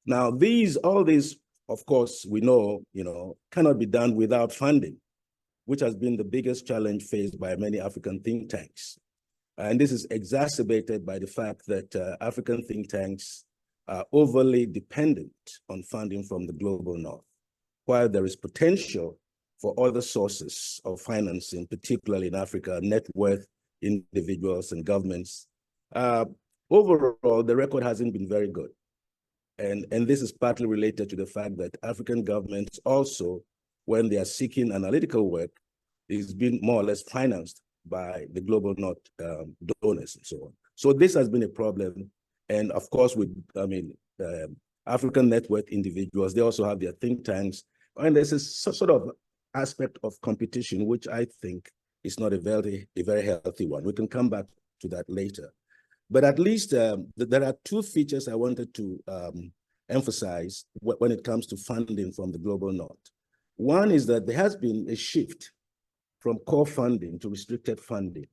Now, all these, of course, we know, cannot be done without funding, which has been the biggest challenge faced by many African think tanks. And this is exacerbated by the fact that African think tanks are overly dependent on funding from the global north, while there is potential for other sources of financing, particularly in Africa, net worth individuals and governments. Overall, the record hasn't been very good. And this is partly related to the fact that African governments also, when they are seeking analytical work, is being more or less financed by the global north donors and so on. So this has been a problem. And of course, with African net worth individuals, they also have their think tanks. And there's a sort of aspect of competition, which I think is not a very healthy one. We can come back to that later. But at least there are two features I wanted to emphasize when it comes to funding from the global north. One is that there has been a shift from core funding to restricted funding,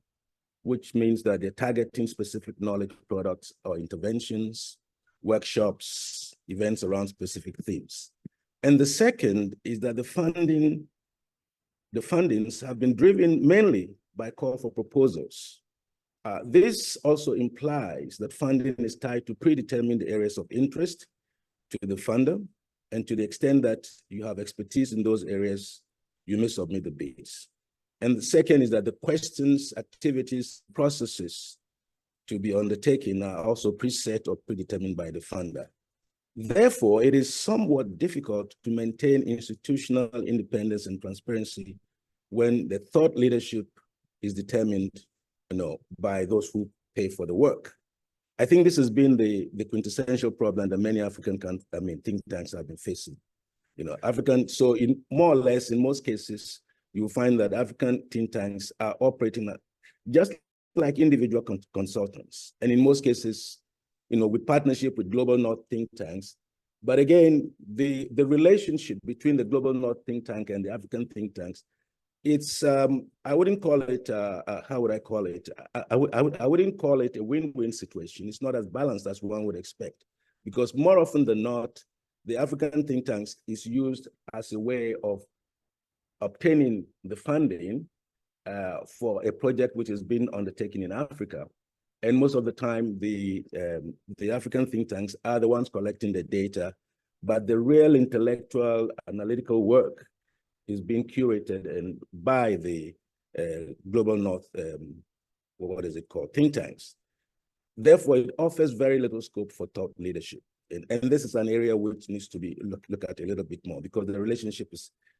which means that they're targeting specific knowledge products or interventions, workshops, events around specific themes. And the second is that the fundings have been driven mainly by call for proposals. This also implies that funding is tied to predetermined areas of interest to the funder, and to the extent that you have expertise in those areas, you may submit the bids. And the second is that the questions, activities, processes to be undertaken are also preset or predetermined by the funder. Therefore, it is somewhat difficult to maintain institutional independence and transparency when the thought leadership is determined, by those who pay for the work. I think this has been the quintessential problem that many African think tanks have been facing. So in more or less, in most cases, you find that African think tanks are operating just like individual consultants. And in most cases, with partnership with Global North think tanks. But again, the relationship between the Global North think tank and the African think tanks, it's, I wouldn't call it, how would I call it? I wouldn't call it a win-win situation. It's not as balanced as one would expect, because more often than not, the African think tanks is used as a way of obtaining the funding for a project which is being undertaken in Africa. And most of the time, the African think tanks are the ones collecting the data, but the real intellectual analytical work is being curated and by the Global North, what is it called, think tanks. Therefore, it offers very little scope for thought leadership. And this is an area which needs to be looked at a little bit more, because the relationship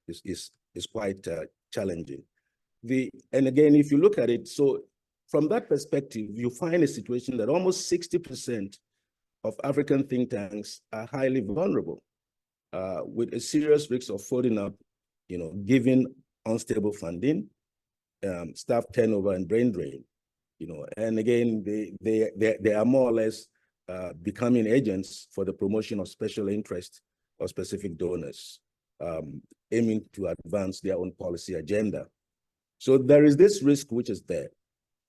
is quite challenging. And again, if you look at it, so from that perspective, you find a situation that almost 60% of African think tanks are highly vulnerable, with a serious risk of folding up, given unstable funding, staff turnover, and brain drain. And again, they are more or less becoming agents for the promotion of special interest or specific donors, aiming to advance their own policy agenda. So there is this risk which is there.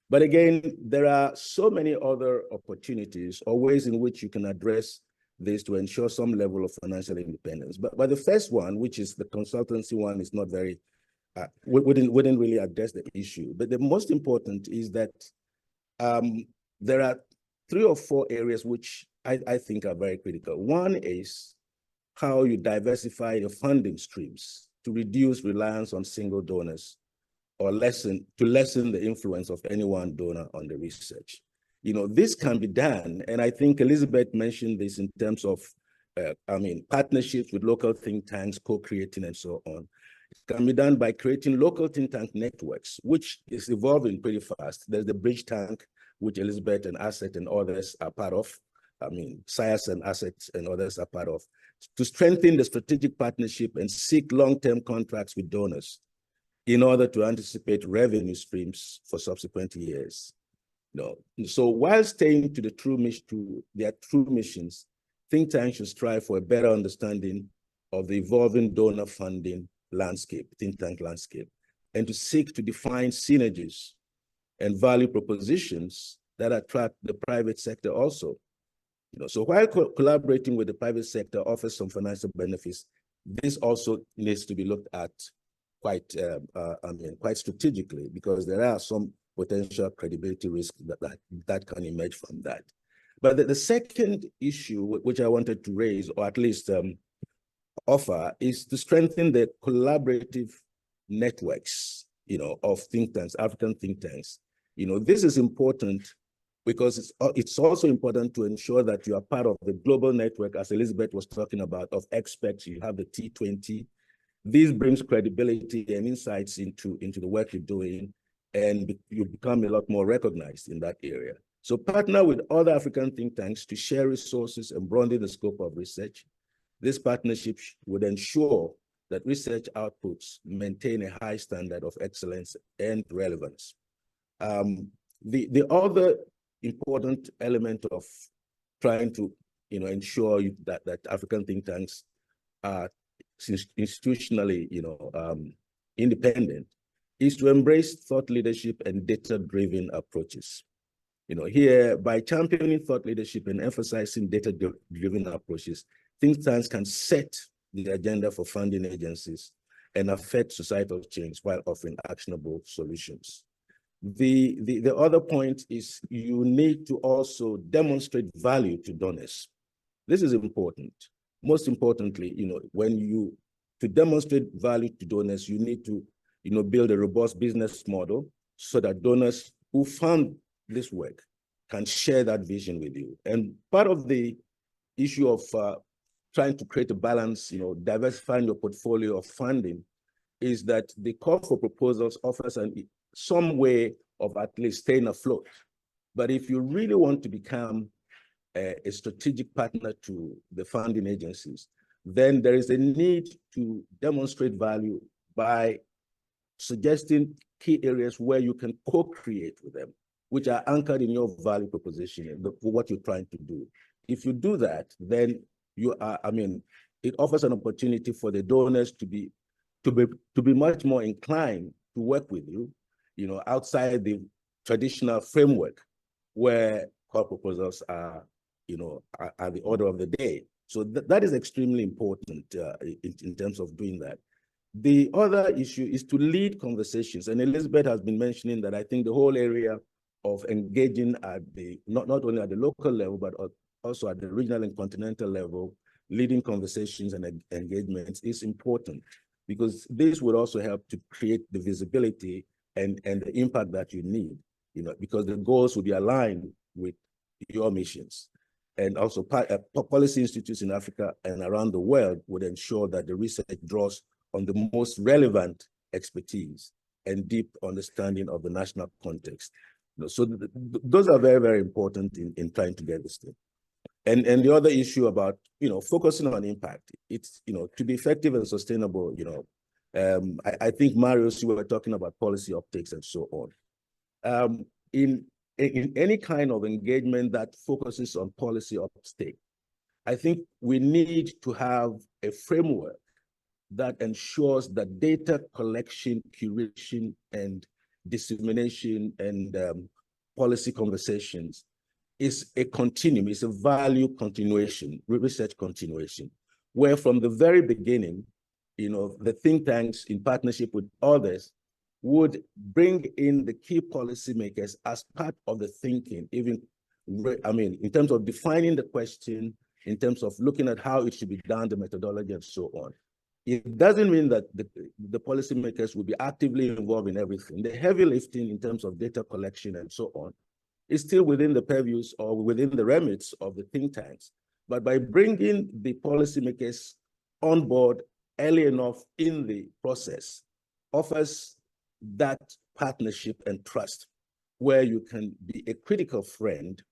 But again, there are so many other opportunities or ways in which you can address this to ensure some level of financial independence. But the first one, which is the consultancy one, is not very, wouldn't really address the issue. But the most important is that there are 3 or 4 areas which I think are very critical. One is how you diversify your funding streams to reduce reliance on single donors, or lessen the influence of any one donor on the research. This can be done, and I think Elizabeth mentioned this in terms of partnerships with local think tanks, co-creating and so on. It can be done by creating local think tank networks, which is evolving pretty fast. There's the Bridge Tank, which Elizabeth and Asset and others are part of. SciAS and Assets and others are part of, to strengthen the strategic partnership and seek long-term contracts with donors in order to anticipate revenue streams for subsequent years. So while staying to their true missions, think tanks should strive for a better understanding of the evolving donor funding landscape, think tank landscape, and to seek to define synergies and value propositions that attract the private sector also. So while collaborating with the private sector offers some financial benefits, this also needs to be looked at quite strategically, because there are some potential credibility risks that can emerge from that. But the second issue which I wanted to raise, or at least offer, is to strengthen the collaborative networks, of think tanks, African think tanks. This is important because it's also important to ensure that you are part of the global network, as Elizabeth was talking about, of experts. You have the G20. This brings credibility and insights into the work you're doing, and you become a lot more recognized in that area. So partner with other African think tanks to share resources and broaden the scope of research. This partnership would ensure that research outputs maintain a high standard of excellence and relevance. The other important element of trying to ensure that African think tanks are institutionally independent is to embrace thought leadership and data-driven approaches. Here, by championing thought leadership and emphasizing data-driven approaches, think tanks can set the agenda for funding agencies and affect societal change while offering actionable solutions. The other point is you need to also demonstrate value to donors. This is important. Most importantly, to demonstrate value to donors, you need to, build a robust business model so that donors who fund this work can share that vision with you. And part of the issue of trying to create a balance, diversifying your portfolio of funding, is that the call for proposals offers some way of at least staying afloat. But if you really want to become a strategic partner to the funding agencies, then there is a need to demonstrate value by suggesting key areas where you can co-create with them, which are anchored in your value proposition for what you're trying to do. If you do that, then it offers an opportunity for the donors to be much more inclined to work with you, outside the traditional framework where call proposals are the order of the day. So that is extremely important in terms of doing that. The other issue is to lead conversations, and Elizabeth has been mentioning that. I think the whole area of engaging at not only at the local level, but also at the regional and continental level, leading conversations and engagements is important, because this would also help to create the visibility and the impact that you need, because the goals will be aligned with your missions. And also policy institutes in Africa and around the world would ensure that the research draws on the most relevant expertise and deep understanding of the national context. So those are very, very important in trying to get this thing. And the other issue about, focusing on impact, it's, to be effective and sustainable, I think, Marius, you were talking about policy uptakes and so on. In any kind of engagement that focuses on policy uptake, I think we need to have a framework that ensures that data collection, curation, and dissemination and policy conversations is a continuum, it's a value continuation, research continuation, where from the very beginning, the think tanks in partnership with others would bring in the key policymakers as part of the thinking, even, in terms of defining the question, in terms of looking at how it should be done, the methodology, and so on. It doesn't mean that the policymakers will be actively involved in everything. The heavy lifting in terms of data collection and so on is still within the purviews or within the remits of the think tanks. But by bringing the policymakers on board early enough in the process offers that partnership and trust where you can be a critical friend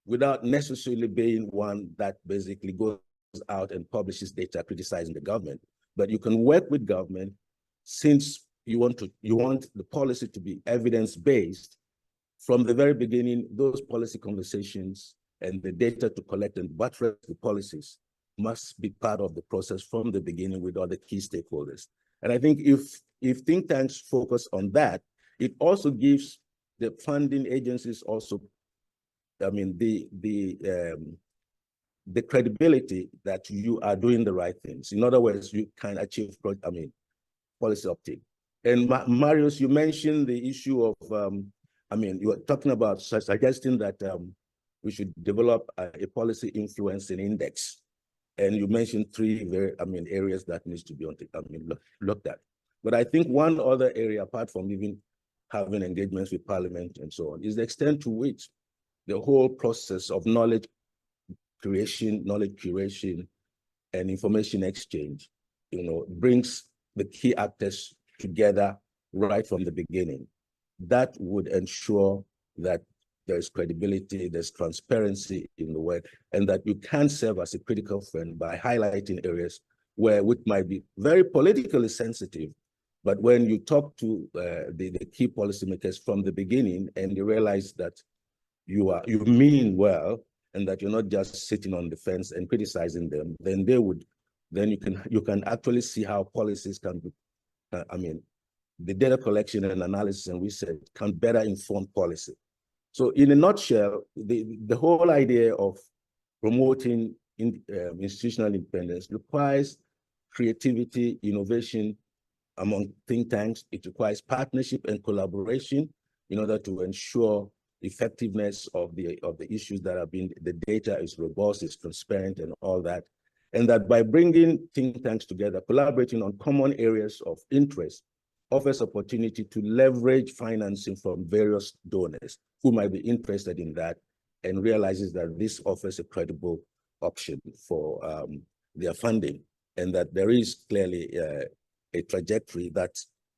without necessarily being one that basically goes out and publishes data criticizing the government. But you can work with government since you want the policy to be evidence-based. From the very beginning, those policy conversations and the data to collect and buttress the policies must be part of the process from the beginning with all the key stakeholders. And I think if think tanks focus on that, it also gives the funding agencies also, I mean, the credibility that you are doing the right things. In other words, you can achieve, policy uptake. And Marius, you mentioned the issue of, you were talking about suggesting that we should develop a policy influencing index. And you mentioned three areas that needs to be looked at. But I think one other area, apart from even having engagements with Parliament and so on, is the extent to which the whole process of knowledge creation, knowledge curation, and information exchange, brings the key actors together right from the beginning. That would ensure that there's credibility, there's transparency in the work, and that you can serve as a critical friend by highlighting areas which might be very politically sensitive. But when you talk to the key policymakers from the beginning and you realize that you mean well and that you're not just sitting on the fence and criticizing them, then you can actually see how policies can be, the data collection and analysis and research can better inform policy. So in a nutshell, the whole idea of promoting institutional independence requires creativity, innovation among think tanks. It requires partnership and collaboration in order to ensure effectiveness of the issues that have been, the data is robust, it's transparent and all that. And that by bringing think tanks together, collaborating on common areas of interest, offers opportunity to leverage financing from various donors who might be interested in that, and realizes that this offers a credible option for their funding, and that there is clearly a trajectory that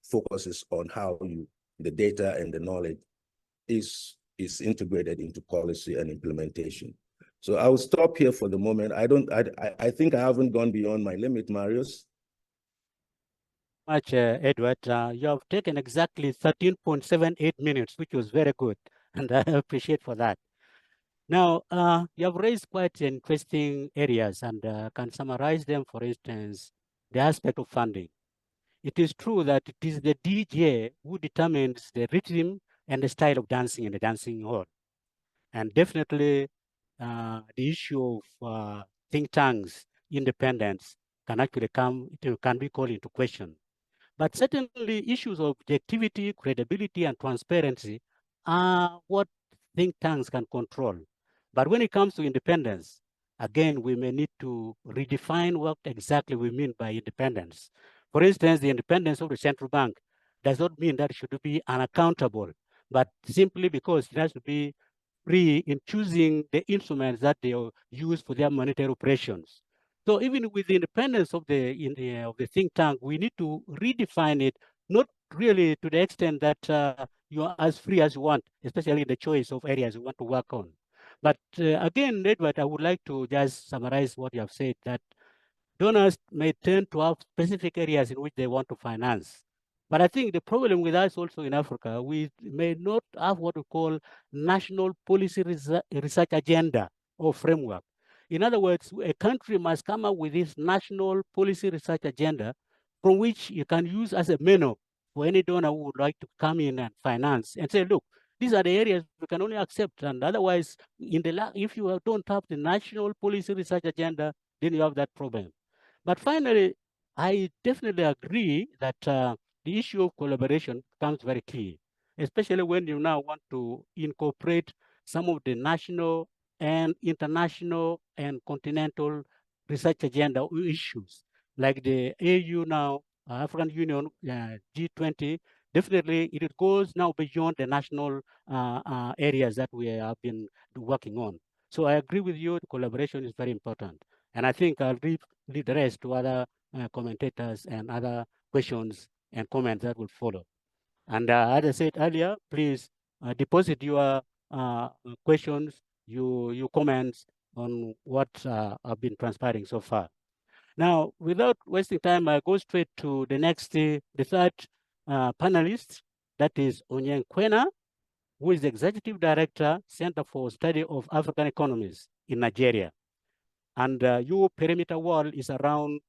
focuses on how the data and the knowledge is integrated into policy and implementation. So I will stop here for the moment. I think I haven't gone beyond my limit, Marius. Much, Edward. You have taken exactly 13.78 minutes, which was very good, and I appreciate for that. Now, you have raised quite interesting areas, and can summarize them. For instance, the aspect of funding. It is true that it is the DJ who determines the rhythm and the style of dancing in the dancing hall. And definitely the issue of think tanks, independence can actually can be called into question. But certainly issues of objectivity, credibility, and transparency are what think tanks can control. But when it comes to independence, again, we may need to redefine what exactly we mean by independence. For instance, the independence of the central bank does not mean that it should be unaccountable, but simply because it has to be free in choosing the instruments that they use for their monetary operations. So even with the independence of the think tank, we need to redefine it, not really to the extent that you are as free as you want, especially in the choice of areas you want to work on. But again, Edward, I would like to just summarize what you have said, that donors may tend to have specific areas in which they want to finance. But I think the problem with us also in Africa, we may not have what we call national policy research agenda or framework. In other words, a country must come up with this national policy research agenda from which you can use as a menu for any donor who would like to come in and finance and say, look, these are the areas we can only accept. And otherwise, if you don't have the national policy research agenda, then you have that problem. But finally, I definitely agree that the issue of collaboration becomes very key, especially when you now want to incorporate some of the national and international and continental research agenda issues, like the AU now, African Union, G20. Definitely, it goes now beyond the national areas that we have been working on. So I agree with you, the collaboration is very important. And I think I'll leave the rest to other commentators and other questions and comments that will follow. And as I said earlier, please deposit your questions, your comments on what have been transpiring so far. Now, without wasting time, I go straight to the next, the third panelist, that is Onyen Kwena, who is the Executive Director, Center for Study of African Economies in Nigeria. And your perimeter wall is around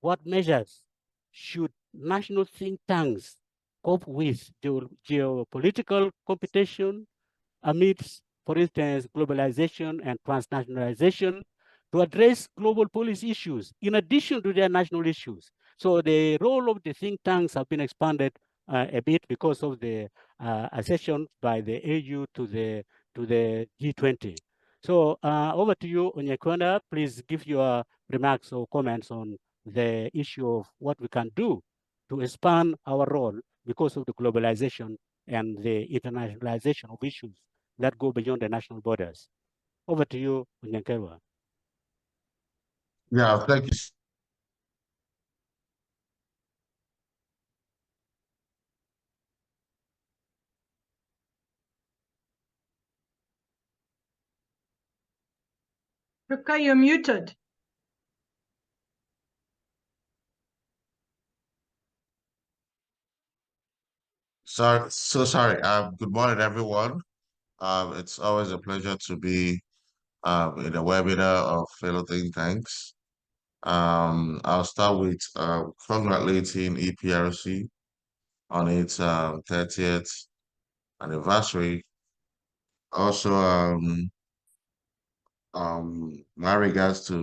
what measures should national think tanks cope with geopolitical competition amidst, for instance, globalization and transnationalization to address global policy issues in addition to their national issues. So the role of the think tanks have been expanded a bit because of the accession by the AU to the G20. So over to you, Onyekonda. Please give your remarks or comments on the issue of what we can do to expand our role because of the globalization and the internationalization of issues that go beyond the national borders. Over to you, Onyenkelwa. Yeah, thank you. Okay, you're muted. So sorry. Good morning, everyone. It's always a pleasure to be in a webinar of fellow think tanks. I'll start with congratulating EPRC on its 30th anniversary. Also, my regards to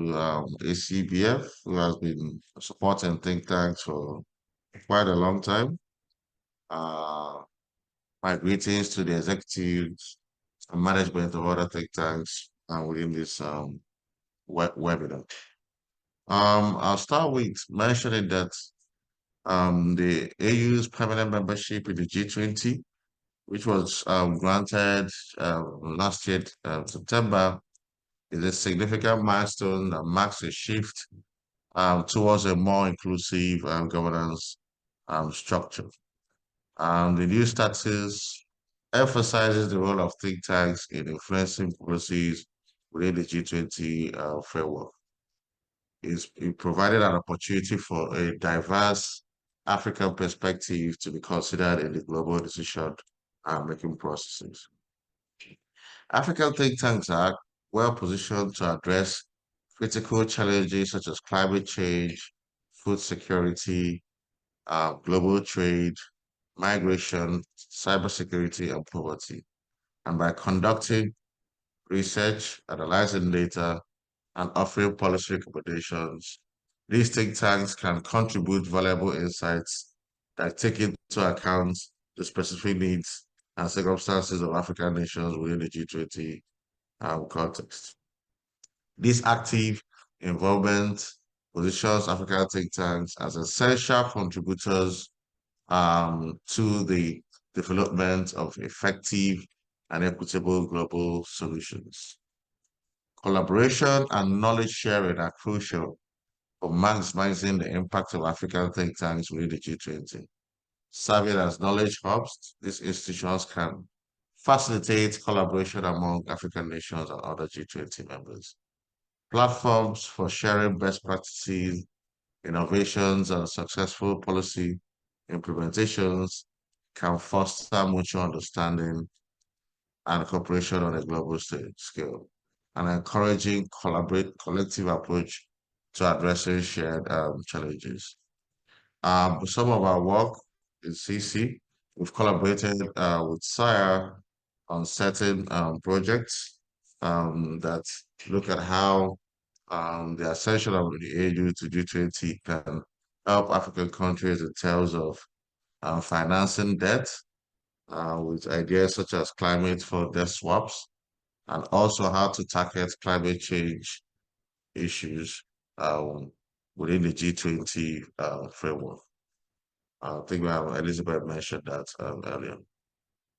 ACBF, who has been supporting think tanks for quite a long time. My greetings to the executives and management of other think tanks within this webinar. I'll start with mentioning that the AU's permanent membership in the G20, which was granted last year, September, is a significant milestone that marks a shift towards a more inclusive governance structure. The new status emphasizes the role of think tanks in influencing policies within the G20 framework. It provided an opportunity for a diverse African perspective to be considered in the global decision-making processes. African think tanks are well positioned to address critical challenges such as climate change, food security, global trade, migration, cybersecurity, and poverty. And by conducting research, analyzing data, and offering policy recommendations, these think tanks can contribute valuable insights that take into account the specific needs and circumstances of African nations within the G20 context. This active involvement positions African think tanks as essential contributors to the development of effective and equitable global solutions. Collaboration and knowledge sharing are crucial for maximizing the impact of African think tanks within the G20. Serving as knowledge hubs, these institutions can facilitate collaboration among African nations and other G20 members. Platforms for sharing best practices, innovations, and successful policy implementations can foster mutual understanding and cooperation on a global scale, and encouraging collective approach to addressing shared challenges. Some of our work in CC, we've collaborated with SIRE on certain projects that look at how the accession of the AU to G20 can help African countries in terms of financing debt with ideas such as climate for debt swaps, and also how to tackle climate change issues within the G20 framework. I think Elizabeth mentioned that earlier.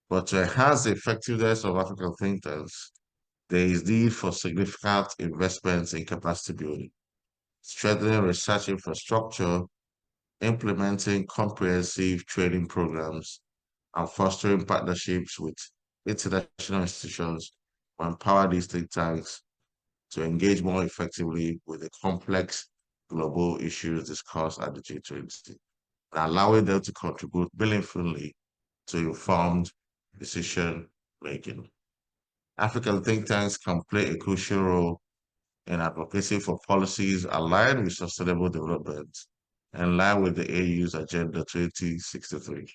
But to enhance the effectiveness of African think tanks, there is need for significant investments in capacity building, strengthening research infrastructure, implementing comprehensive training programs, and fostering partnerships with international institutions to empower these think tanks to engage more effectively with the complex global issues discussed at the G20, and allowing them to contribute meaningfully to informed decision-making. African think tanks can play a crucial role in advocacy for policies aligned with sustainable development in line with the AU's Agenda 2063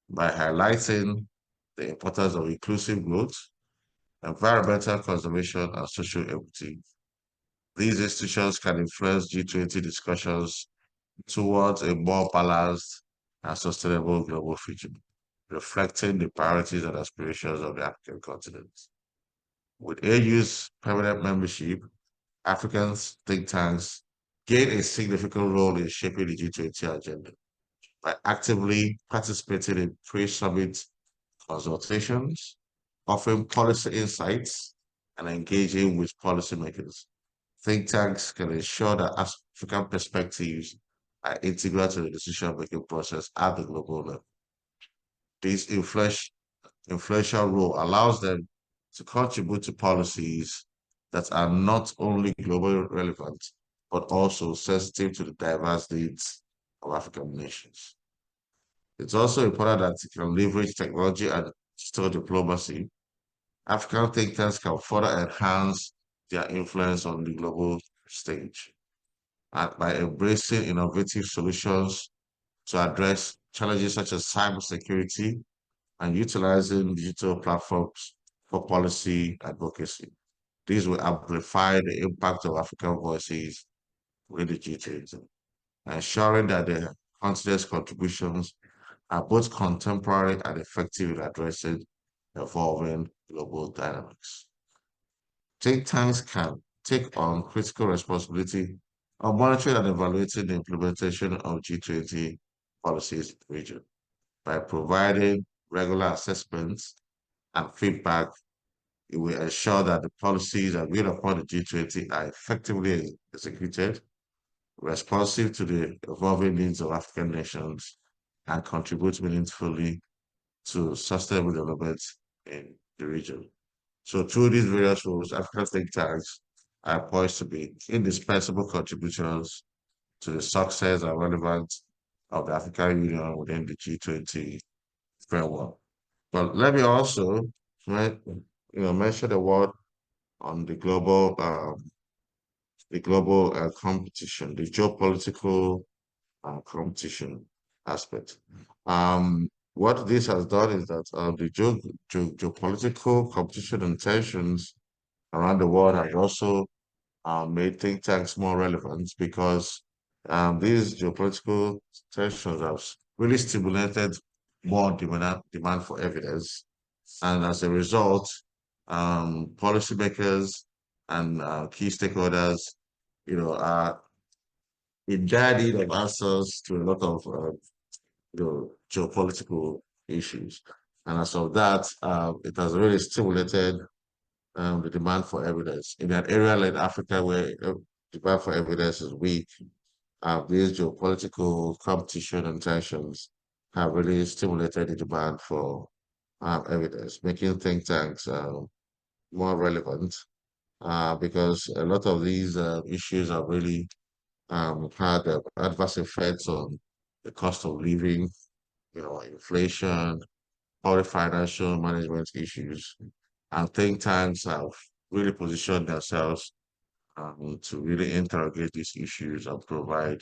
by highlighting the importance of inclusive growth, environmental conservation, and social equity. These institutions can influence G20 discussions towards a more balanced and sustainable global future, reflecting the priorities and aspirations of the African continent. With AU's permanent membership, African think tanks gain a significant role in shaping the G20 agenda by actively participating in pre-summit consultations, offering policy insights, and engaging with policymakers. Think tanks can ensure that African perspectives are integral to the decision-making process at the global level. This influential role allows them to contribute to policies that are not only globally relevant, but also sensitive to the diverse needs of African nations. It's also important that it can leverage technology and digital diplomacy. African think tanks can further enhance their influence on the global stage and by embracing innovative solutions to address challenges such as cybersecurity and utilizing digital platforms for policy advocacy. These will amplify the impact of African voices within the G20, ensuring that the continent's contributions are both contemporary and effective in addressing evolving global dynamics. Think tanks can take on critical responsibility of monitoring and evaluating the implementation of G20 policies in the region by providing regular assessments and feedback. It will ensure that the policies agreed upon the G20 are effectively executed, responsive to the evolving needs of African nations, and contribute meaningfully to sustainable development in the region. So through these various roles, African think tanks are poised to be indispensable contributors to the success and relevance of the African Union within the G20 framework. But let me also mention a word on the global competition, the geopolitical competition aspect. What this has done is that the geopolitical competition and tensions around the world have also made think tanks more relevant because these geopolitical tensions have really stimulated more demand for evidence. And as a result, policymakers and key stakeholders, are in dire need of answers to a lot of geopolitical issues. And as of that, it has really stimulated the demand for evidence. In an area like Africa where demand for evidence is weak, these geopolitical competition and tensions have really stimulated the demand for evidence, making think tanks more relevant because a lot of these issues have really had adverse effects on the cost of living, inflation, all the financial management issues. And think tanks have really positioned themselves to really interrogate these issues and provide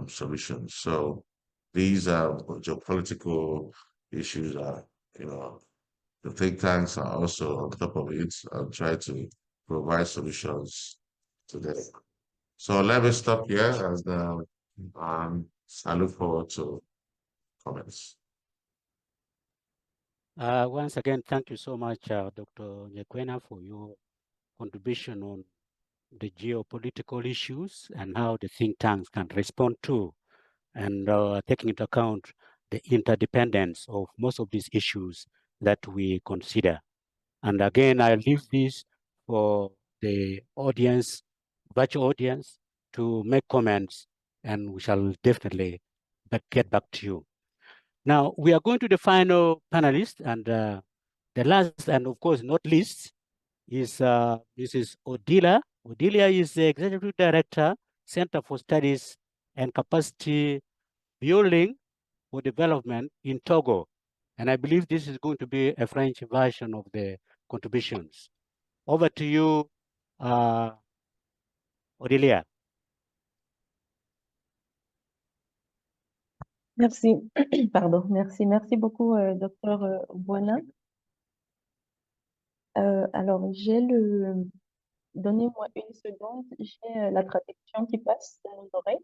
solutions. So these geopolitical issues are, the think tanks are also on top of it and try to provide solutions to them. So let me stop here as I look forward to comments. Once again, thank you so much, Dr. Nyekwena, for your contribution on the geopolitical issues and how the think tanks can respond to, and taking into account the interdependence of most of these issues that we consider. And again, I leave this for the audience, virtual audience, to make comments, and we shall definitely get back to you. Now, we are going to the final panelist, and the last, and of course not least, is Mrs. Odila. Odila is the Executive Director, Center for Studies and Capacity Building for Development in Togo. And I believe this is going to be a French version of the contributions. Over to you, Odilia. Merci, pardon, merci beaucoup, docteur Buena. Alors, donnez-moi une seconde, j'ai la traduction qui passe dans nos oreilles.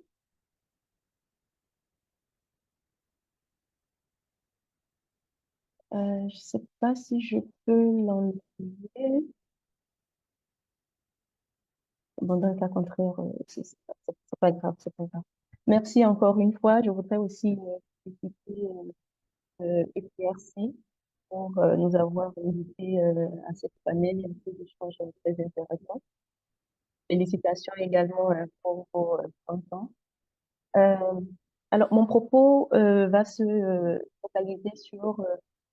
Je ne sais pas si je peux l'enlever. Bon, dans le cas contraire, c'est pas grave, c'est pas grave. Merci encore une fois. Je voudrais aussi féliciter EPRC pour nous avoir invités à cette panel et à ces échanges très intéressants. Félicitations également pour vos 30 ans. Alors, mon propos va se focaliser sur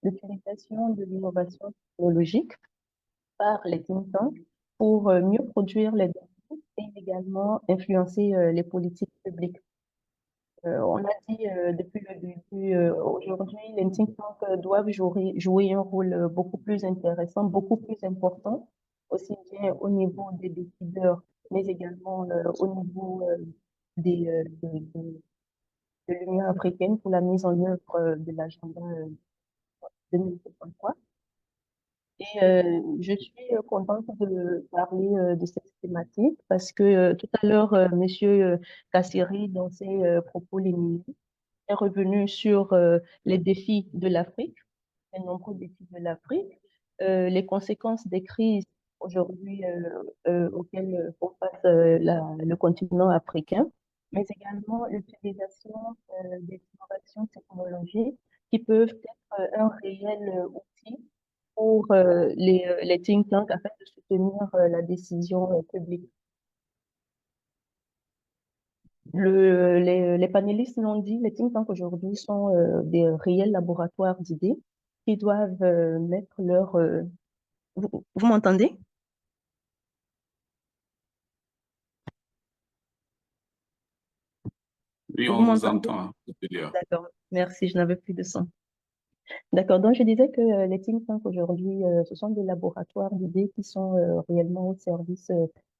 l'utilisation de l'innovation technologique par les think tanks pour mieux produire les données et également influencer les politiques publiques. On a dit depuis le début, aujourd'hui, les think tanks doivent jouer un rôle beaucoup plus intéressant, beaucoup plus important, aussi bien au niveau des décideurs, mais également au niveau de l'Union africaine pour la mise en œuvre de l'agenda 2063. Et je suis contente de parler de cette thématique parce que tout à l'heure, Monsieur Kassiri, dans ses propos liminaires, est revenu sur les défis de l'Afrique, les nombreux défis de l'Afrique, les conséquences des crises aujourd'hui auxquelles font face le continent africain, mais également l'utilisation des innovations technologiques qui peuvent être un réel outil pour les think tanks afin de soutenir la décision publique. Les panélistes l'ont dit, les think tanks aujourd'hui sont des réels laboratoires d'idées qui doivent mettre leur... vous m'entendez? Oui, Vous on vous m'entendez? entend. D'accord, merci, je n'avais plus de son. D'accord, donc je disais que les think tanks aujourd'hui, ce sont des laboratoires d'idées qui sont réellement au service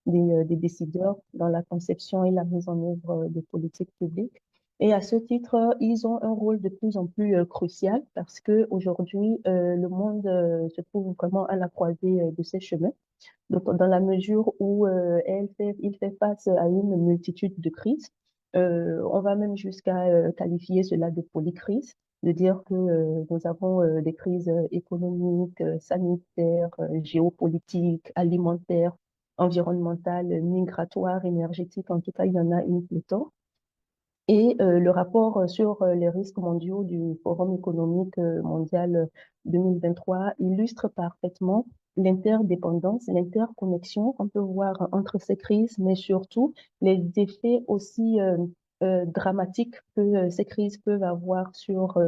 des décideurs dans la conception et la mise en œuvre de politiques publiques. Et à ce titre, ils ont un rôle de plus en plus crucial parce que aujourd'hui, le monde se trouve vraiment à la croisée de ces chemins. Donc, dans la mesure où il fait face à une multitude de crises, on va même jusqu'à qualifier cela de polycrise, de dire que nous avons des crises économiques, sanitaires, géopolitiques, alimentaires, environnementales, migratoires, énergétiques. En tout cas, il y en a une pléthore. Et le rapport sur les risques mondiaux du Forum économique mondial 2023 illustre parfaitement l'interdépendance, l'interconnexion qu'on peut voir entre ces crises, mais surtout les effets aussi dramatiques que ces crises peuvent avoir sur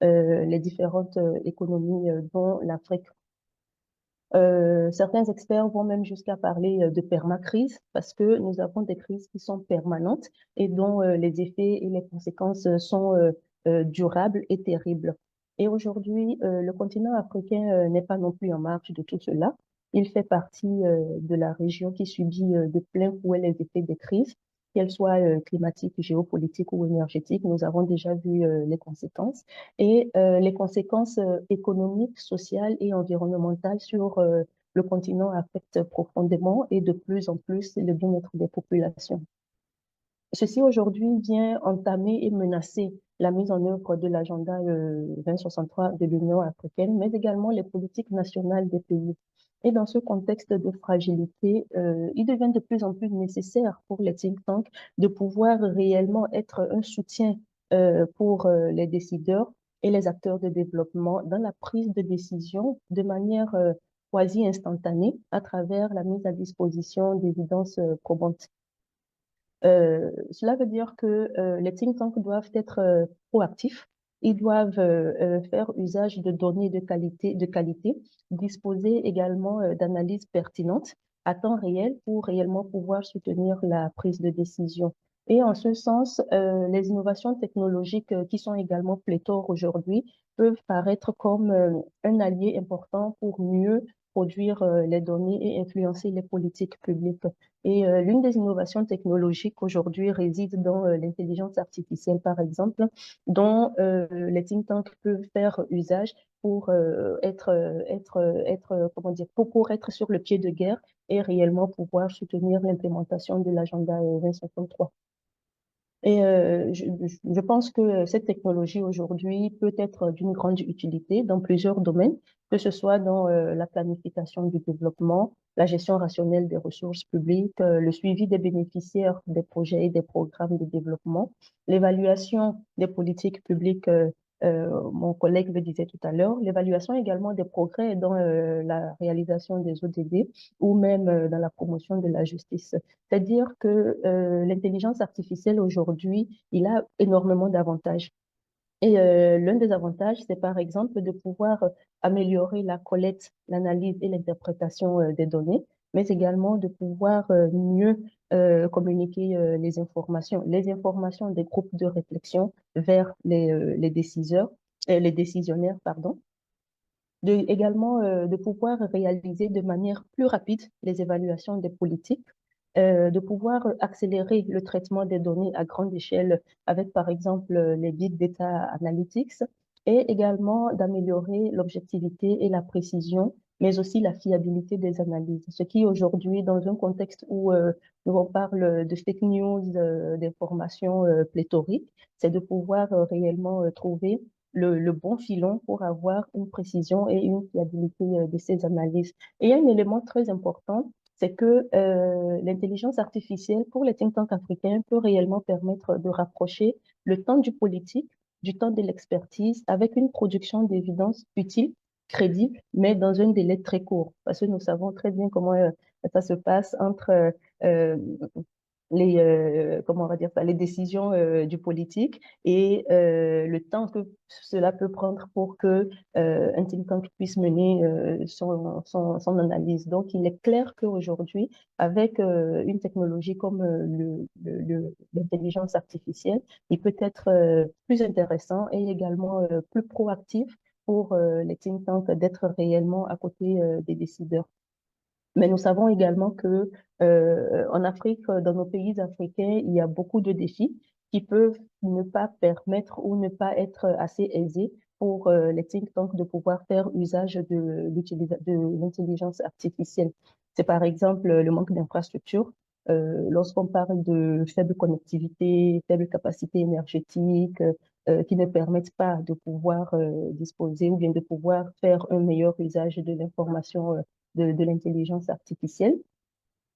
les différentes économies dont l'Afrique. Certains experts vont même jusqu'à parler de permacrise parce que nous avons des crises qui sont permanentes et dont les effets et les conséquences sont durables et terribles. Et aujourd'hui, le continent africain n'est pas non plus en marge de tout cela. Il fait partie de la région qui subit de plein fouet les effets des crises, qu'elles soient climatiques, géopolitiques ou énergétiques. Nous avons déjà vu les conséquences. Et les conséquences économiques, sociales et environnementales sur le continent affectent profondément et de plus en plus le bien-être des populations. Ceci aujourd'hui vient entamer et menacer la mise en œuvre de l'agenda 2063 de l'Union africaine, mais également les politiques nationales des pays. Et dans ce contexte de fragilité, il devient de plus en plus nécessaire pour les think tanks de pouvoir réellement être un soutien pour les décideurs et les acteurs de développement dans la prise de décision de manière quasi instantanée à travers la mise à disposition d'évidences probantes. Cela veut dire que les think tanks doivent être proactifs. Ils doivent faire usage de données de qualité, disposer également d'analyses pertinentes à temps réel pour réellement pouvoir soutenir la prise de décision. Et en ce sens, les innovations technologiques qui sont également pléthores aujourd'hui peuvent paraître comme un allié important pour mieux produire les données et influencer les politiques publiques. Et l'une des innovations technologiques aujourd'hui réside dans l'intelligence artificielle, par exemple, dont les think tanks peuvent faire usage pour comment dire, pour être sur le pied de guerre et réellement pouvoir soutenir l'implémentation de l'agenda 2063. Et je pense que cette technologie aujourd'hui peut être d'une grande utilité dans plusieurs domaines, que ce soit dans la planification du développement, la gestion rationnelle des ressources publiques, le suivi des bénéficiaires des projets et des programmes de développement, l'évaluation des politiques publiques, mon collègue le disait tout à l'heure, l'évaluation également des progrès dans la réalisation des ODD ou même dans la promotion de la justice. C'est-à-dire que l'intelligence artificielle aujourd'hui, il a énormément d'avantages. Et l'un des avantages, c'est par exemple de pouvoir améliorer la collecte, l'analyse et l'interprétation des données, mais également de pouvoir mieux communiquer les informations des groupes de réflexion vers les décisionnaires, pardon, également de pouvoir réaliser de manière plus rapide les évaluations des politiques, de pouvoir accélérer le traitement des données à grande échelle avec, par exemple, les big data analytics, et également d'améliorer l'objectivité et la précision, mais aussi la fiabilité des analyses. Ce qui aujourd'hui, dans un contexte où on parle de fake news, d'informations pléthoriques, c'est de pouvoir réellement trouver le bon filon pour avoir une précision et une fiabilité de ces analyses. Et un élément très important, c'est que l'intelligence artificielle pour les think tanks africains peut réellement permettre de rapprocher le temps du politique, du temps de l'expertise, avec une production d'évidence utile, crédible, mais dans un délai très court. Parce que nous savons très bien comment ça se passe entre comment on va dire ça, les décisions du politique et le temps que cela peut prendre pour que un think tank puisse mener son analyse. Donc, il est clair qu'aujourd'hui, avec une technologie comme l'intelligence artificielle, il peut être plus intéressant et également plus proactif pour les think tanks d'être réellement à côté des décideurs. Mais nous savons également que en Afrique, dans nos pays africains, il y a beaucoup de défis qui peuvent ne pas permettre ou ne pas être assez aisés pour les think tanks de pouvoir faire usage de l'intelligence artificielle. C'est par exemple le manque d'infrastructures. Lorsqu'on parle de faible connectivité, faible capacité énergétique, qui ne permettent pas de pouvoir disposer ou bien de pouvoir faire un meilleur usage de l'information de l'intelligence artificielle.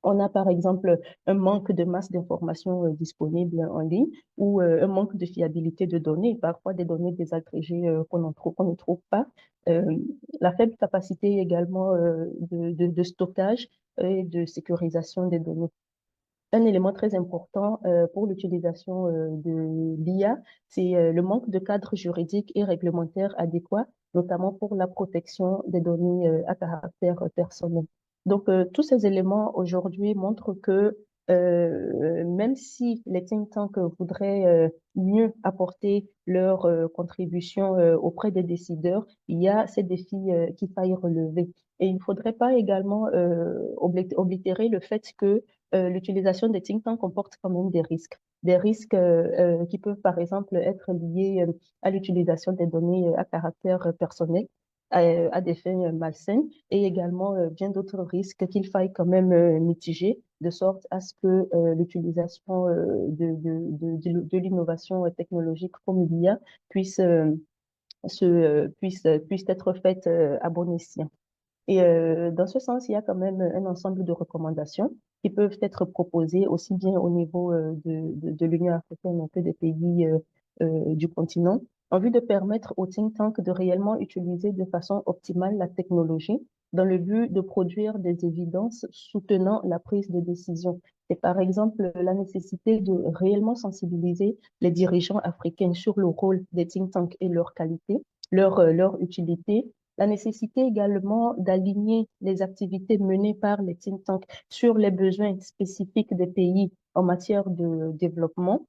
On a par exemple un manque de masse d'informations disponibles en ligne ou un manque de fiabilité de données, parfois des données désagrégées qu'on ne trouve pas. La faible capacité également de stockage et de sécurisation des données. Un élément très important pour l'utilisation de l'IA, c'est le manque de cadre juridique et réglementaire adéquat, notamment pour la protection des données à caractère personnel. Donc, tous ces éléments aujourd'hui montrent que même si les think tanks voudraient mieux apporter leur contribution auprès des décideurs, il y a ces défis qu'il faille relever. Et il ne faudrait pas également oblitérer le fait que l'utilisation des think tanks comporte quand même des risques qui peuvent par exemple être liés à l'utilisation des données à caractère personnel, à des fins malsaines, et également bien d'autres risques qu'il faille quand même mitiger, de sorte à ce que l'utilisation de l'innovation technologique comme l'IA puisse être faite à bon escient. Et dans ce sens, il y a quand même un ensemble de recommandations qui peuvent être proposées aussi bien au niveau de l'Union africaine que des pays du continent, en vue de permettre aux think tanks de réellement utiliser de façon optimale la technologie, dans le but de produire des évidences soutenant la prise de décision. C'est par exemple la nécessité de réellement sensibiliser les dirigeants africains sur le rôle des think tanks et leur qualité, leur utilité, la nécessité également d'aligner les activités menées par les think tanks sur les besoins spécifiques des pays en matière de développement.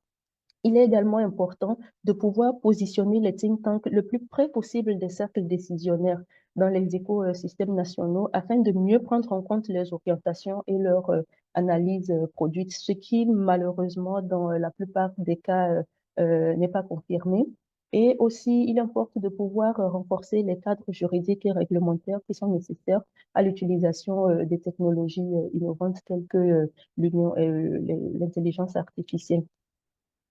Il est également important de pouvoir positionner les think tanks le plus près possible des cercles décisionnaires dans les écosystèmes nationaux afin de mieux prendre en compte les orientations et leurs analyses produites, ce qui malheureusement dans la plupart des cas n'est pas confirmé. Et aussi, il importe de pouvoir renforcer les cadres juridiques et réglementaires qui sont nécessaires à l'utilisation des technologies innovantes telles que l'intelligence artificielle.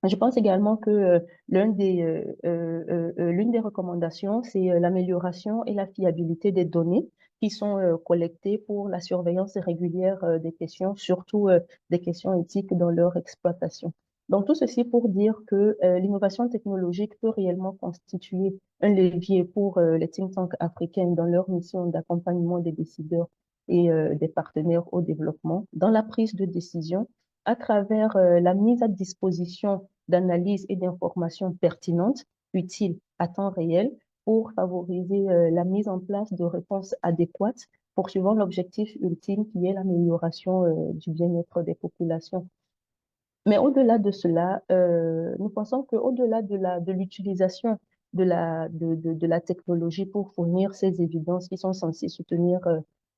Je pense également que l'une des recommandations, c'est l'amélioration et la fiabilité des données qui sont collectées pour la surveillance régulière des questions, surtout des questions éthiques dans leur exploitation. Donc, tout ceci pour dire que l'innovation technologique peut réellement constituer un levier pour les think tanks africains dans leur mission d'accompagnement des décideurs et des partenaires au développement dans la prise de décision à travers la mise à disposition d'analyses et d'informations pertinentes, utiles à temps réel pour favoriser la mise en place de réponses adéquates poursuivant l'objectif ultime qui est l'amélioration du bien-être des populations. Mais au-delà de cela, nous pensons qu'au-delà de l'utilisation de la technologie pour fournir ces évidences qui sont censées soutenir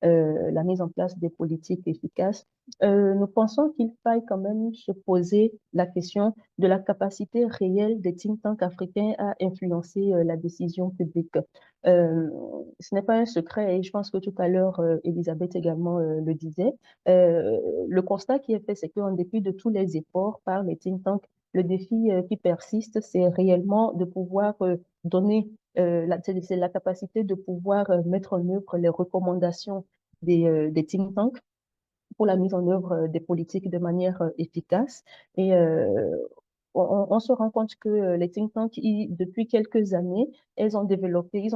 la mise en place des politiques efficaces, nous pensons qu'il faille quand même se poser la question de la capacité réelle des think tanks africains à influencer la décision publique. Ce n'est pas un secret et je pense que tout à l'heure, Elisabeth également le disait. Le constat qui est fait, c'est qu'en dépit de tous les efforts par les think tanks, le défi qui persiste, c'est réellement de pouvoir donner, c'est la capacité de pouvoir mettre en œuvre les recommandations des think tanks pour la mise en œuvre des politiques de manière efficace. Et on se rend compte que les think tanks, depuis quelques années, ils ont développé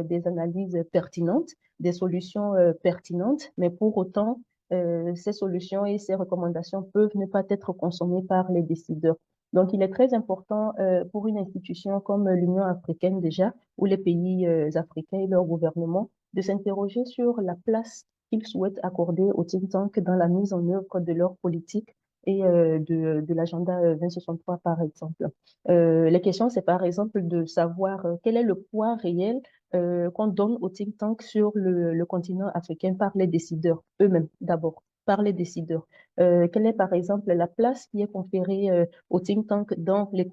des analyses pertinentes, des solutions pertinentes, mais pour autant, ces solutions et ces recommandations peuvent ne pas être consommées par les décideurs. Donc, il est très important pour une institution comme l'Union africaine déjà, ou les pays africains et leurs gouvernements, de s'interroger sur la place qu'ils souhaitent accorder aux think tanks dans la mise en œuvre de leur politique et de l'agenda 2063, par exemple. Les questions, c'est par exemple de savoir quel est le poids réel qu'on donne aux think tanks sur le continent africain par les décideurs eux-mêmes, d'abord, par les décideurs. Quelle est, par exemple, la place qui est conférée aux think tanks dans les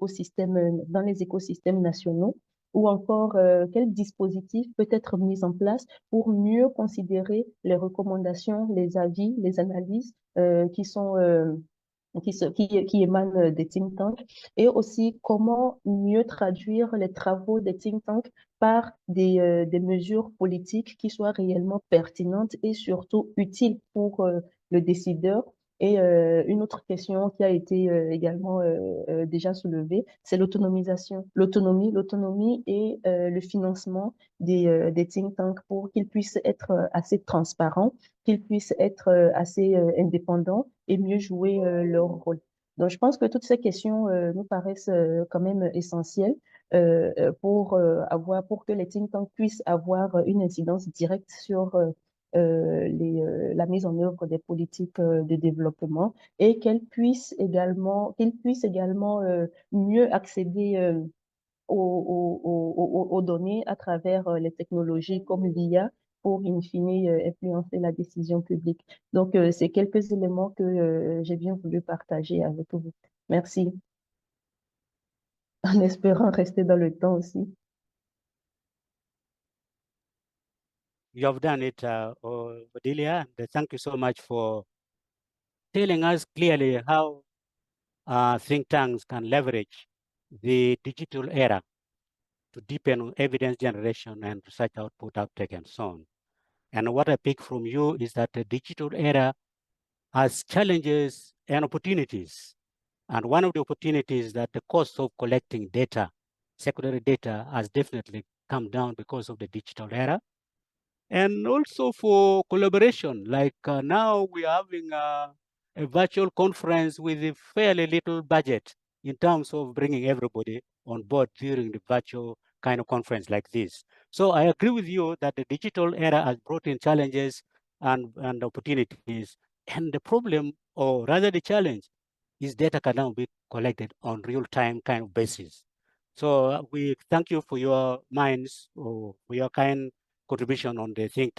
écosystèmes nationaux, ou encore quel dispositif peut être mis en place pour mieux considérer les recommandations, les avis, les analyses qui émanent des think tanks, et aussi comment mieux traduire les travaux des think tanks par des mesures politiques qui soient réellement pertinentes et surtout utiles pour le décideur. Et une autre question qui a été également déjà soulevée, c'est l'autonomisation, l'autonomie et le financement des think tanks pour qu'ils puissent être assez transparents, qu'ils puissent être assez indépendants et mieux jouer leur rôle. Donc, je pense que toutes ces questions nous paraissent quand même essentielles pour que les think tanks puissent avoir une incidence directe sur la mise en œuvre des politiques de développement et qu'ils puissent également mieux accéder aux données à travers les technologies comme l'IA pour, in fine, influencer la décision publique. Donc, c'est quelques éléments que j'ai bien voulu partager avec vous. Merci. En espérant rester dans le temps aussi. You have done it, Odilia, and thank you so much for telling us clearly how think tanks can leverage the digital era to deepen evidence generation and research output uptake and so on. And what I pick from you is that the digital era has challenges and opportunities. And one of the opportunities is that the cost of collecting data, secondary data, has definitely come down because of the digital era. and also for collaboration. Like now we are having a virtual conference with a fairly little budget in terms of bringing everybody on board during the virtual kind of conference like this. So I agree with you that the digital era has brought in challenges and opportunities. And the problem, or rather the challenge, is data can now be collected on real-time kind of basis. So we thank you for your minds or for your kind contribution on the think tank.